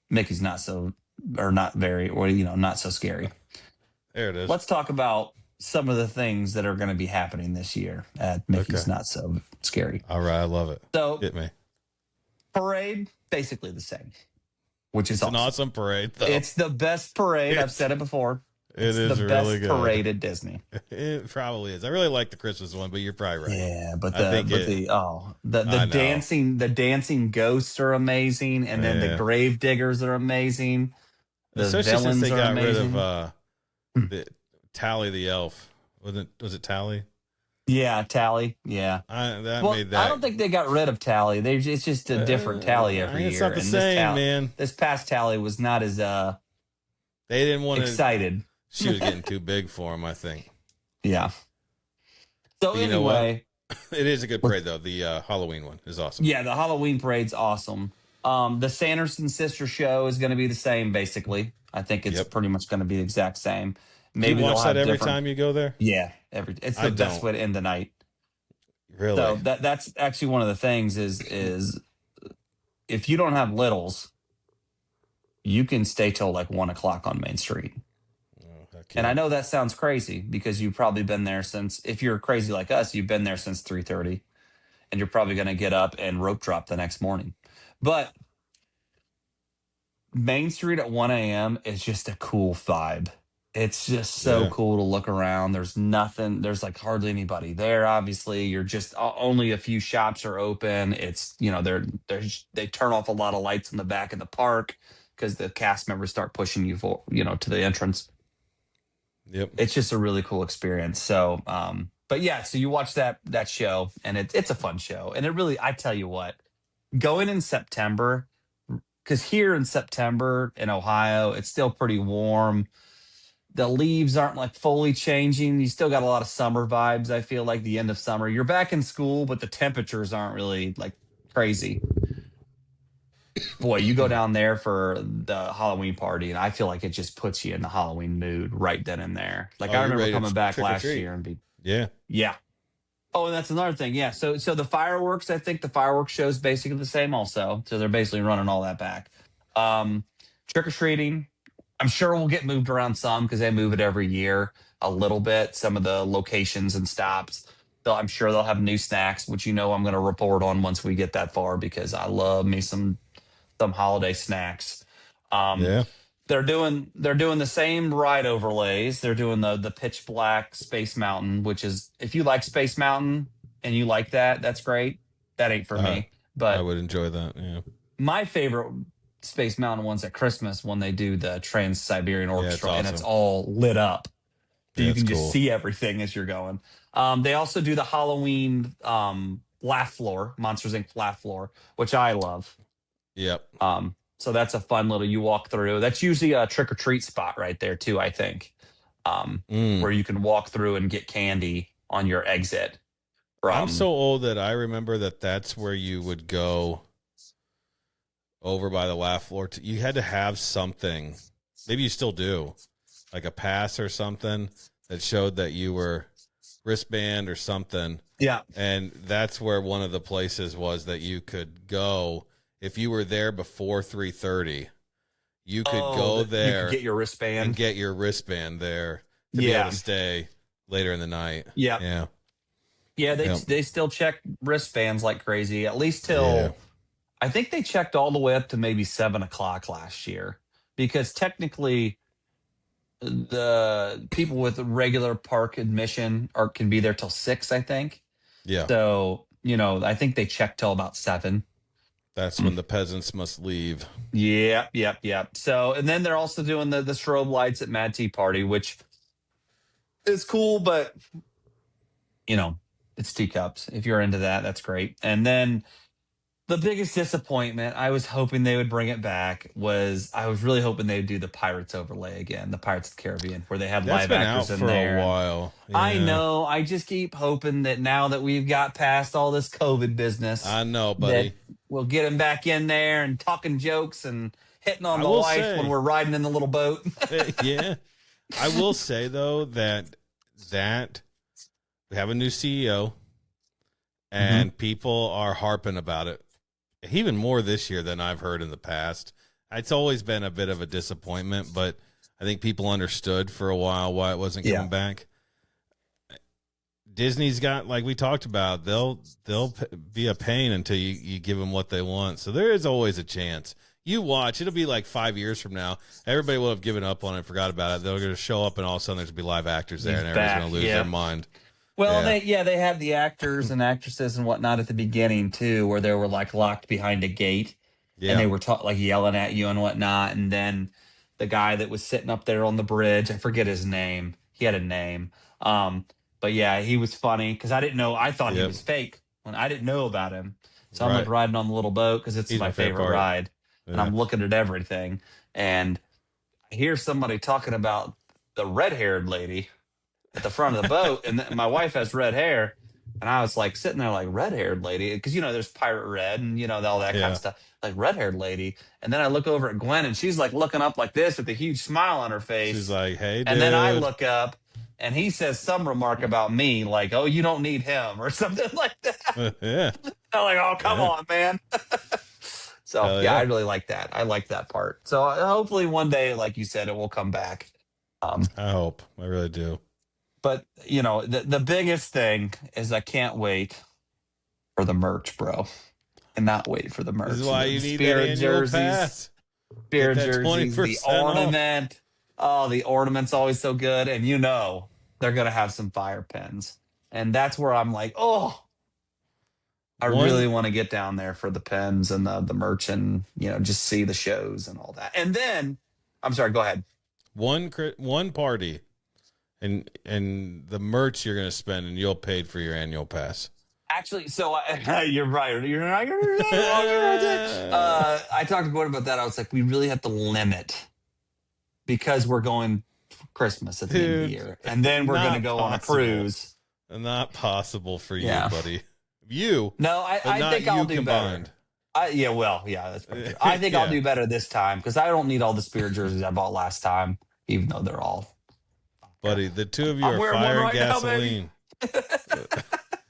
Mickey's not so, or not very, or not so scary. There it is. Let's talk about some of the things that are going to be happening this year at Mickey's Okay. Not So Scary. All right, I love it. So, Hit me. parade, basically the same, which is It's an awesome parade, though. It's the best parade. I've said it before. It It's is the really best good. parade at Disney. It probably is. I really like the Christmas one, but you're probably right. Yeah, but I think the I know. dancing ghosts are amazing, and then the Yeah. grave diggers are amazing. The Especially since villains they are got rid amazing. of the Tally the elf. Was it Tally? Yeah, Tally. Yeah. That Well, made that. I don't think they got rid of Tally. It's just a different Tally every year. It's not the and same, man. This past Tally was not as They didn't want to. excited. She was getting too big for him, I think. Yeah. So But you know what? anyway, It is a good parade, though. The Halloween one is awesome. yeah, the Halloween parade's awesome. The Sanderson sister show is going to be the same, basically. I think it's Yep. pretty much going to be the exact same. Maybe Maybe you watch they'll that have every different- time you go there. Yeah, it's I the best don't. way to end the night. Really? So that's actually one of the things is if you don't have littles, you can stay till like 1 o'clock on Main Street. And I know that sounds crazy because you've probably been there since, if you're crazy like us, you've been there since 3:30 and you're probably going to get up and rope drop the next morning. But Main Street at 1 a.m. is just a cool vibe. It's just so Yeah. cool to look around. There's nothing, there's like hardly anybody there. Obviously, you're just only a few shops are open. It's, they turn off a lot of lights in the back of the park because the cast members start pushing you for, to the entrance. Yep. It's just a really cool experience. So, but yeah, so you watch that show and it's a fun show. And it really, I tell you what, going in September, because here in September in Ohio, it's still pretty warm. The leaves aren't like fully changing. You still got a lot of summer vibes. I feel like the end of summer. You're back in school, but the temperatures aren't really like crazy. Boy, you go down there for the Halloween party, and I feel like it just puts you in the Halloween mood right then and there. Like Oh, I you're remember ready to coming back trick or last treat. year and be Yeah. yeah. Oh, and that's another thing. Yeah. So the fireworks, I think the fireworks show is basically the same also. So they're basically running all that back. Trick or treating, I'm sure we'll get moved around some because they move it every year a little bit. Some of the locations and stops. So I'm sure they'll have new snacks, which I'm going to report on once we get that far because I love me some holiday snacks. Yeah. They're doing the same ride overlays. They're doing the pitch black Space Mountain, which is, if you like Space Mountain and you like that, that's great. That ain't for me. I But would enjoy that. Yeah. my favorite Space Mountain one's at Christmas when they do the Trans-Siberian Orchestra and it's awesome. all lit up. So you That's can just cool. see everything as you're going. They also do the Halloween laugh floor, Monsters Inc. laugh floor, which I love. Yep. So that's a fun little, you walk through. That's usually a trick or treat spot right there too, I think. Where you can walk through and get candy on your exit. I'm so old that I remember that's where you would go over by the laugh floor. You had to have something. Maybe you still do, like a pass or something that showed that you were wristband or something. Yeah. And that's where one of the places was that you could go if you were there before 3:30. You could go there, you could get your wristband and get your wristband there to be able to stay later in the night. Yeah. Yeah, they still check wristbands like crazy, at least till I think they checked all the way up to maybe 7 o'clock last year, because technically the people with regular park admission can be there till 6, I think. Yeah. So, I think they checked till about 7. That's when the peasants must leave. Yeah. So, and then they're also doing the strobe lights at Mad Tea Party, which is cool, but it's teacups. If you're into that, that's great. And then The biggest disappointment, I was hoping they would bring it back, I was really hoping they would do the Pirates overlay again, the Pirates of the Caribbean, where they had That's live been out actors in for a there. And while. I Yeah, know, I just keep hoping that now that we've got past all this COVID business, I know, that buddy. we'll get them back in there and talking jokes and hitting on I the will wife when say, we're riding in the little boat. yeah, I will say though that we have a new CEO and people are harping about it even more this year than I've heard in the past. It's always been a bit of a disappointment, but I think people understood for a while why it wasn't coming back. Disney's got, like we talked about, they'll be a pain until you give them what they want. So there is always a chance. You watch, it'll be like 5 years from now. Everybody will have given up on it, forgot about it. They're going to show up, and all of a sudden there's going to be live actors there, and everybody's going to lose their mind. Well, they had the actors and actresses and whatnot at the beginning too, where they were like locked behind a gate, and they were like yelling at you and whatnot. And then the guy that was sitting up there on the bridge, I forget his name. He had a name, but yeah, he was funny because I didn't know. I thought he was fake when I didn't know about him. So I'm like riding on the little boat because it's my favorite ride, and I'm looking at everything, and I hear somebody talking about the red-haired lady at the front of the boat, and my wife has red hair, and I was like sitting there like red-haired lady, because there's pirate red and all that kind of stuff, like red-haired lady. And then I look over at Gwen, and she's like looking up like this with a huge smile on her face. She's like, "Hey, dude." And then I look up, and he says some remark about me, like, "Oh, you don't need him," or something like that. Yeah. I'm like, "Oh, come on, man." So I really like that. I like that part. So hopefully one day, like you said, it will come back. I hope. I really do. But the biggest thing is I can't wait for the merch, bro. And not wait for the merch. This is why you The need that annual pass. Spirit Get that jerseys, the 20% off. ornament. Oh, the ornament's always so good. And they're gonna have some fire pins. And that's where I'm like, oh, I really want to get down there for the pins and the merch, and just see the shows and all that. And then I'm sorry, go ahead. One party. And the merch you're going to spend, and you'll pay for your annual pass. Actually, so you're right. You're not going to. I talked to Gordon about that. I was like, we really have to limit, because we're going for Christmas at the end of the year, and then we're going to go on a cruise. Not possible for you, buddy. You? No, I think I'll do better. That's pretty true. I think I'll do better this time, because I don't need all the Spirit jerseys I bought last time, even though they're all. Buddy, the two of you are fire and gasoline.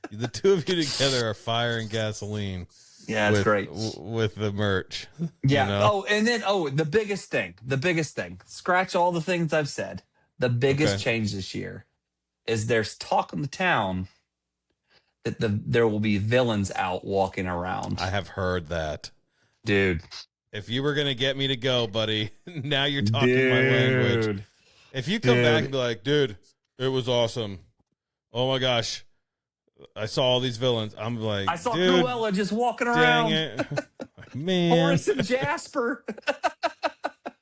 The two of you together are fire and gasoline. Yeah, it's great. With the merch. Yeah. Oh, and then, the biggest thing, scratch all the things I've said. The biggest change this year is there's talk in the town that there will be villains out walking around. I have heard that. Dude. If you were going to get me to go, buddy, now you're talking my language. If you come back and be like, dude, it was awesome. Oh my gosh. I saw all these villains. I'm like, I saw Cruella just walking around. Dang it. Man. Horace and Jasper.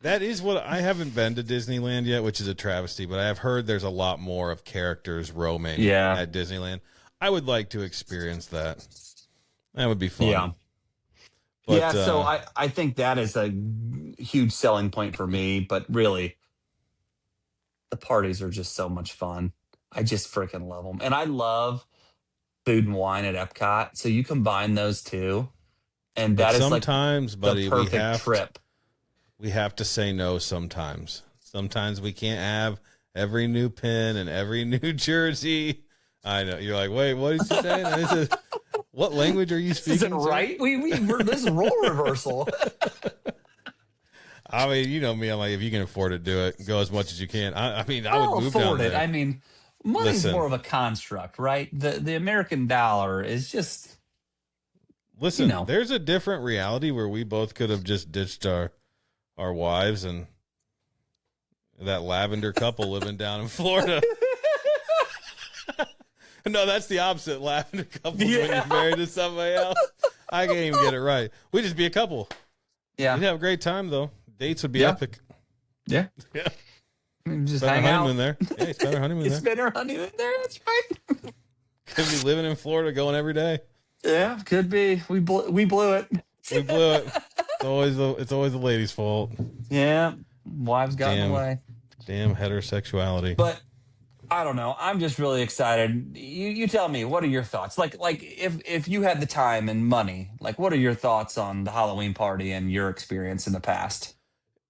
That is what I haven't been to Disneyland yet, which is a travesty, but I have heard there's a lot more of characters roaming at Disneyland. I would like to experience that. That would be fun. Yeah. But, so I think that is a huge selling point for me, but really, the parties are just so much fun. I just freaking love them. And I love food and wine at Epcot. So you combine those two, and that is sometimes, like buddy, the perfect trip. We have to say no sometimes. Sometimes we can't have every new pin and every new jersey. I know. You're like, wait, what is he saying? What language are you speaking? Is it right? We're this is role reversal. I mean, you know me. I'm like, if you can afford to do it, go as much as you can. I mean, I would move down there. I mean, money's more of a construct, right? The American dollar is just. Listen, there's a different reality where we both could have just ditched our wives and that lavender couple living down in Florida. No, that's the opposite. Lavender couples when you're married to somebody else. I can't even get it right. We'd just be a couple. Yeah. We'd have a great time, though. Dates would be epic. Yeah. Yeah. Just spend hang our honeymoon out. there. Yeah, spend our honeymoon there. Spend our honeymoon there. That's right. Could be living in Florida, going every day. Yeah, could be. We blew it. We blew it. It's always the ladies' fault. Yeah, wives got in the Damn, way. damn heterosexuality. But I don't know. I'm just really excited. You tell me, what are your thoughts? Like if you had the time and money, like what are your thoughts on the Halloween party and your experience in the past?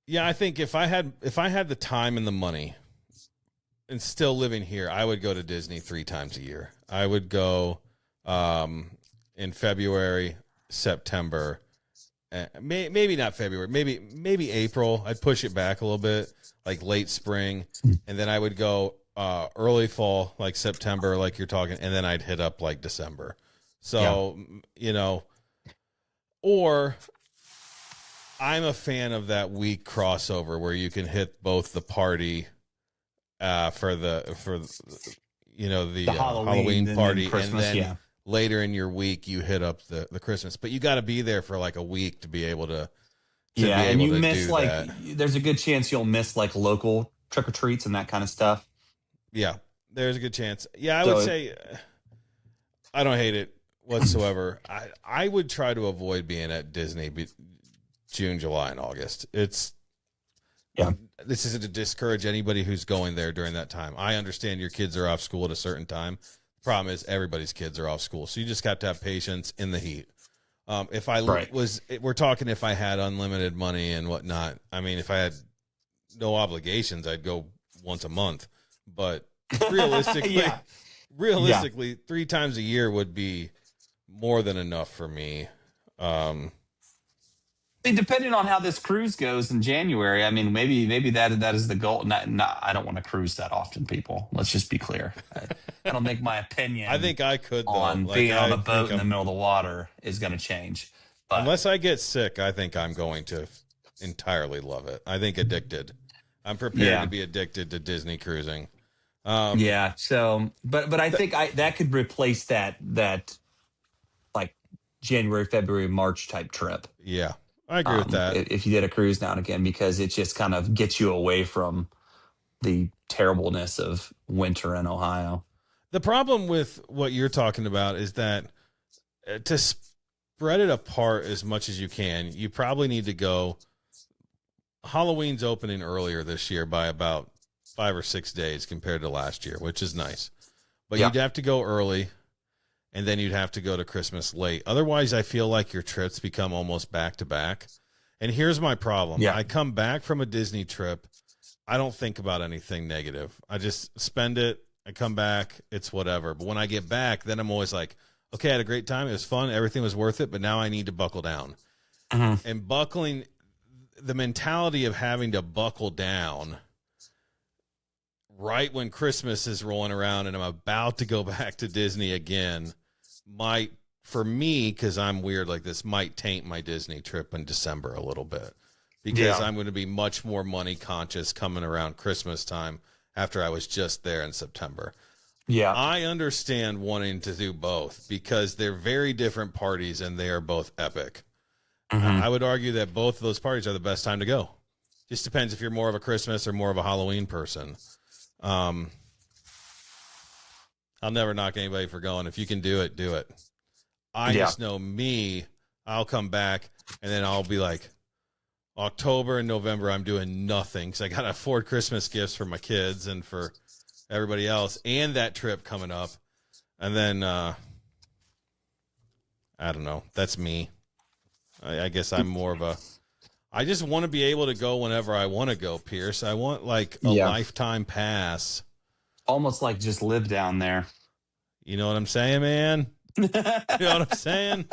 Yeah, I think if I had the time and the money and still living here, I would go to Disney 3 times a year. I would go in February, September, maybe not February, maybe April. I'd push it back a little bit, like late spring, and then I would go early fall, like September, like you're talking, and then I'd hit up like December. So, you know, or I'm a fan of that week crossover where you can hit both the party for the Halloween party, Christmas, and then later in your week you hit up the Christmas. But you got to be there for like a week to be able to and you miss like there's a good chance you'll miss like local trick or treats and that kind of stuff. Yeah, there's a good chance. Yeah, I would say I don't hate it whatsoever. I would try to avoid being at Disney June, July, and August. This isn't to discourage anybody who's going there during that time. I understand your kids are off school at a certain time. The problem is everybody's kids are off school, so you just got to have patience in the heat. We're talking if I had unlimited money and whatnot. I mean, if I had no obligations, I'd go once a month. But realistically, 3 times a year would be more than enough for me. Depending on how this cruise goes in January, I mean, maybe that is the goal. I don't want to cruise that often, people. Let's just be clear. I don't think my opinion. I think I could, though. On being on a boat in the middle of the water is going to change. But unless I get sick, I think I'm going to entirely love it. I think addicted. I'm prepared to be addicted to Disney cruising. So, but I think that could replace that like January, February, March type trip. Yeah, I agree with that. If you did a cruise now and again, because it just kind of gets you away from the terribleness of winter in Ohio. The problem with what you're talking about is that to spread it apart as much as you can, you probably need to go. Halloween's opening earlier this year by about 5 or 6 days compared to last year, which is nice. But you'd have to go early, and then you'd have to go to Christmas late. Otherwise, I feel like your trips become almost back to back. And here's my problem. I come back from a Disney trip. I don't think about anything negative. I just spend it. I come back. It's whatever. But when I get back, then I'm always like, okay, I had a great time. It was fun. Everything was worth it. But now I need to buckle down. And buckling, the mentality of having to buckle down right when Christmas is rolling around and I'm about to go back to Disney again might, for me, because I'm weird like this, might taint my Disney trip in December a little bit, because I'm going to be much more money conscious coming around Christmas time after I was just there in September. I understand wanting to do both because they're very different parties and they are both epic. I would argue that both of those parties are the best time to go. Just depends if you're more of a Christmas or more of a Halloween person. I'll never knock anybody for going. If you can do it, do it. I just know me, I'll come back and then I'll be like, October and November, I'm doing nothing because I got to afford Christmas gifts for my kids and for everybody else and that trip coming up. And then, I don't know. That's me. I guess I'm more of a, I just want to be able to go whenever I want to go, Pierce. I want like a lifetime pass. Almost like just live down there. You know what I'm saying, man? You know what I'm saying?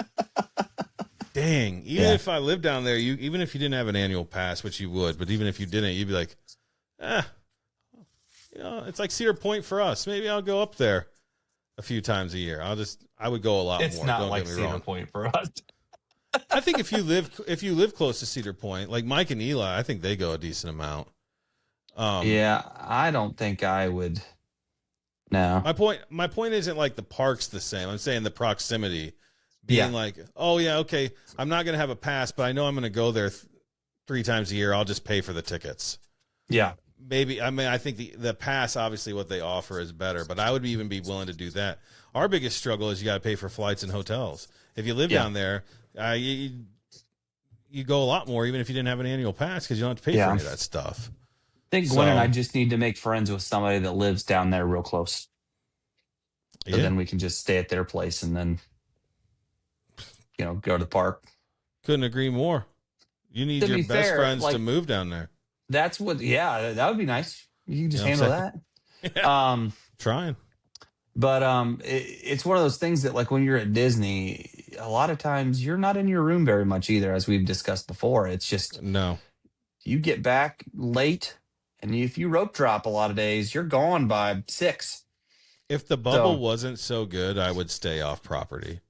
Dang. Even if I lived down there, even if you didn't have an annual pass, which you would, but even if you didn't, you'd be like, it's like Cedar Point for us. Maybe I'll go up there a few times a year. I would go a lot more. It's not like Cedar Point for us. I think if you live close to Cedar Point, like Mike and Eli, I think they go a decent amount. I don't think I would. No. My point isn't like the park's the same. I'm saying the proximity being like, oh yeah, okay, I'm not going to have a pass, but I know I'm going to go there 3 times a year. I'll just pay for the tickets. Yeah. maybe, I mean, I think the pass, obviously what they offer is better, but I would even be willing to do that. Our biggest struggle is you got to pay for flights and hotels. If you live down there, you go a lot more, even if you didn't have an annual pass, because you don't have to pay for any of that stuff. I think Gwen and I just need to make friends with somebody that lives down there real close. So then we can just stay at their place and then, go to the park. Couldn't agree more. You need your best friends to move down there. That's what, that would be nice. You can just handle that. Yeah. Trying. But it's one of those things that, like, when you're at Disney, a lot of times you're not in your room very much either, as we've discussed before. It's just, you get back late, and if you rope drop a lot of days, you're gone by 6. If the bubble wasn't so good, I would stay off property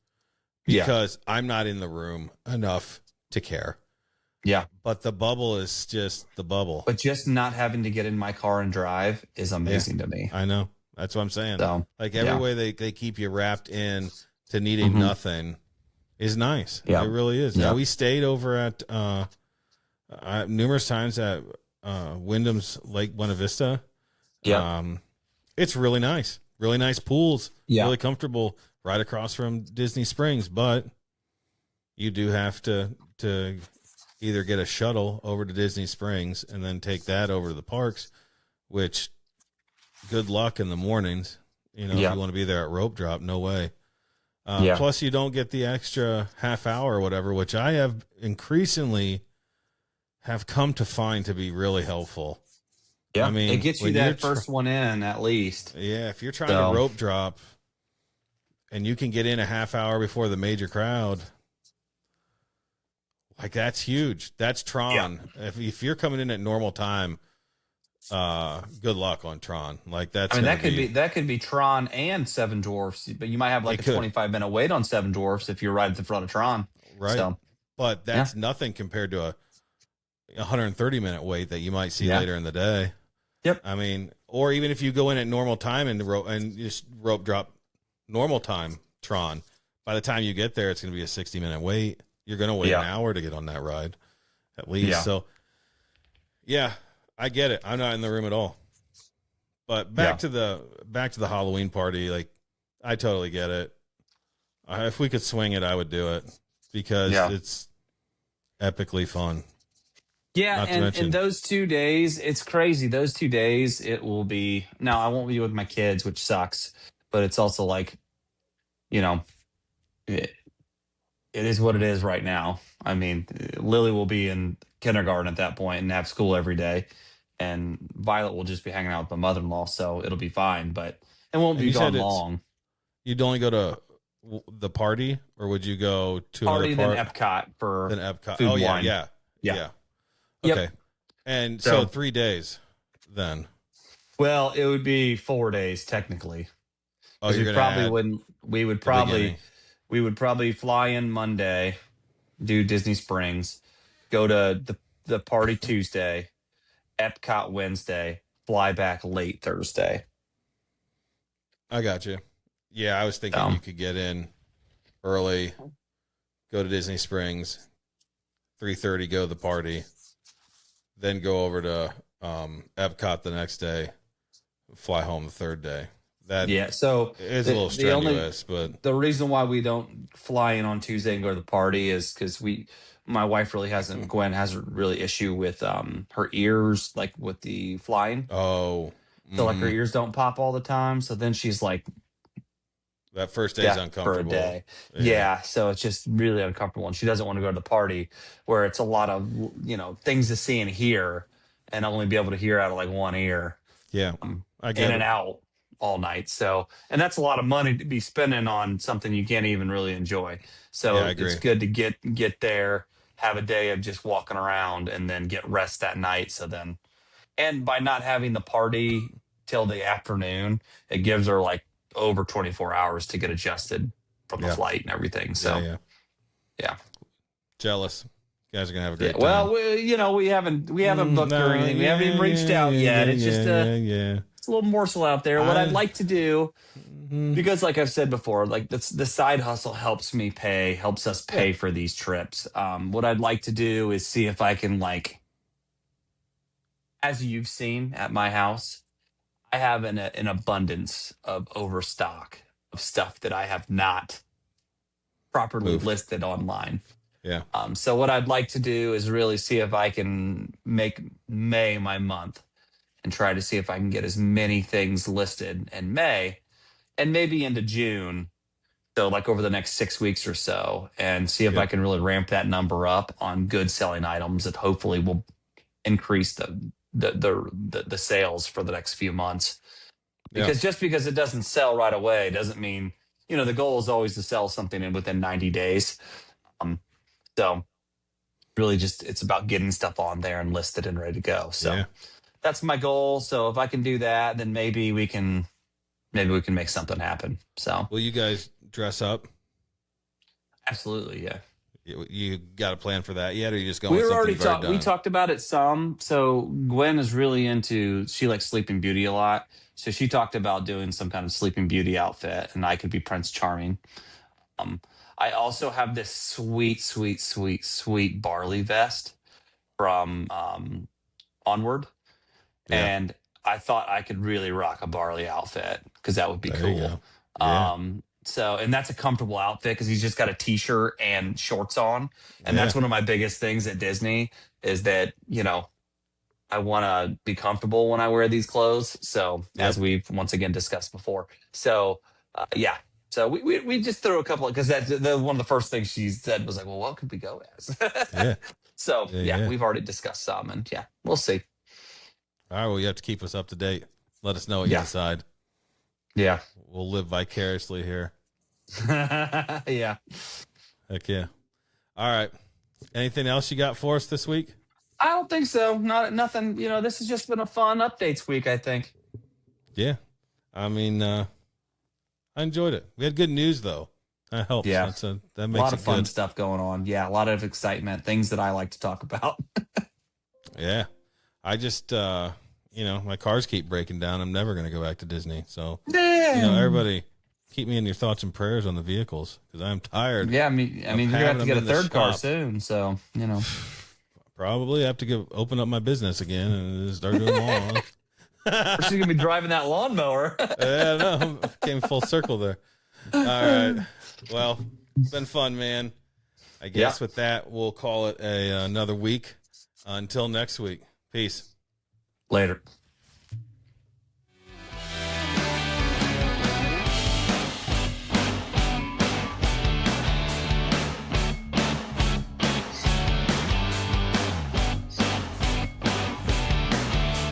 because I'm not in the room enough to care. Yeah. But the bubble is just the bubble. But just not having to get in my car and drive is amazing to me. I know. That's what I'm saying. So, like every way they keep you wrapped in to needing nothing is nice. Yeah. It really is. Yeah. Now, we stayed over at numerous times at Wyndham's Lake Buena Vista. Yeah. It's really nice. Really nice pools. Yeah. Really comfortable right across from Disney Springs, but you do have to either get a shuttle over to Disney Springs and then take that over to the parks, which good luck in the mornings. If you want to be there at rope drop, no way. Plus, you don't get the extra half hour or whatever, which I have increasingly have come to find to be really helpful. Yeah, I mean, it gets you that first one in at least. Yeah, if you're trying to rope drop and you can get in a half hour before the major crowd, like, that's huge. That's Tron. Yeah. If you're coming in at normal time, good luck on Tron. Like, that's. I mean, that could be Tron and Seven Dwarfs, but you might have like a 25-minute wait on Seven Dwarfs if you're right at the front of Tron. Right. So, but that's nothing compared to a 130-minute wait that you might see later in the day. Yep. I mean, or even if you go in at normal time and just rope drop normal time Tron, by the time you get there, it's going to be a 60-minute wait. You're going to wait an hour to get on that ride, at least. Yeah. So, I get it. I'm not in the room at all. But back to the Halloween party, like, I totally get it. If we could swing it, I would do it because it's epically fun. Yeah, and those 2 days, it's crazy. Those 2 days, it will be. Now, I won't be with my kids, which sucks, but it's also like, it is what it is right now. I mean, Lily will be in kindergarten at that point and have school every day, and Violet will just be hanging out with my mother-in-law, so it'll be fine, but it won't be gone long. You'd only go to the party, or would you go to party another then Epcot for food wine? Yeah. Okay. Yep. And so 3 days then. Well, it would be 4 days technically. Oh, you're we probably wouldn't. We would probably fly in Monday, do Disney Springs, go to the party Tuesday, Epcot Wednesday, fly back late Thursday. I got you. Yeah, I was thinking you could get in early, go to Disney Springs, 3:30 go to the party, then go over to Epcot the next day, fly home the third day. So it's a little strenuous, but the reason why we don't fly in on Tuesday and go to the party is because my wife really hasn't, Gwen hasn't really issue with her ears, like with the flying. Oh, so like her ears don't pop all the time. So then she's like, that first day is uncomfortable for a day. Yeah, so it's just really uncomfortable, and she doesn't want to go to the party where it's a lot of things to see and hear, and only be able to hear out of like one ear. Yeah, I get in and out all night. So, and that's a lot of money to be spending on something you can't even really enjoy. So it's good to get there, have a day of just walking around, and then get rest that night. So then, and by not having the party till the afternoon, it gives her like over 24 hours to get adjusted from the flight and everything. So, yeah. Jealous. You guys are gonna have a great time. Well, we haven't booked or anything. We haven't even reached out yet. It's just it's a little morsel out there. What I'd like to do, because like I've said before, like the side hustle helps us pay for these trips. What I'd like to do is see if I can like as you've seen at my house, I have an abundance of overstock of stuff that I have not properly Moved. listed online. Yeah. So what I'd like to do is really see if I can make May my month and try to see if I can get as many things listed in May and maybe into June. So like over the next 6 weeks or so, and see if I Yep. can really ramp that number up on good selling items that hopefully will increase the sales for the next few months. Yeah. Because just because it doesn't sell right away doesn't mean, the goal is always to sell something in within 90 days. Um, so really just it's about getting stuff on there and listed and ready to go. So Yeah. that's my goal. So if I can do that, then maybe we can make something happen. So Will you guys dress up? absolutely, yeah. You got a plan for that yet, or you just going We with were something already very talked. We done? talked about it some. So Gwen is really into. She likes Sleeping Beauty a lot. So she talked about doing some kind of Sleeping Beauty outfit, and I could be Prince Charming. Um, I also have this sweet, sweet, sweet, sweet Barley vest from Onward, Yeah. and I thought I could really rock a Barley outfit because that would be There you cool. go. Yeah. So, and that's a comfortable outfit because he's just got a t-shirt and shorts on. And Yeah. that's one of my biggest things at Disney is that, I want to be comfortable when I wear these clothes. So Yep. as we've once again discussed before. So, yeah. So we just threw a couple because that's one of the first things she said was like, well, what could we go as? Yeah. So Yeah. yeah, Yeah. we've already discussed some and yeah, we'll see. All right. Well, you have to keep us up to date. Let us know what you Yeah. decide. Yeah. We'll live vicariously here. Yeah. Heck yeah. All right. Anything else you got for us this week? I don't think so. Nothing. This has just been a fun updates week, I think. Yeah. I mean, I enjoyed it. We had good news though. That helps. Yeah. That A makes lot it of fun good. stuff going on. Yeah, a lot of excitement, things that I like to talk about. Yeah. I just, my cars keep breaking down. I'm never going to go back to Disney. So, Damn. everybody keep me in your thoughts and prayers on the vehicles because I'm tired. Yeah, I mean, you're gonna have having to get a them in the third car shop. soon. So, Probably have to open up my business again and start doing lawn. she's gonna be driving that lawnmower. Yeah, no, came full circle there. All right. Well, it's been fun, man. I guess with that, we'll call it another week. Until next week. Peace. Later.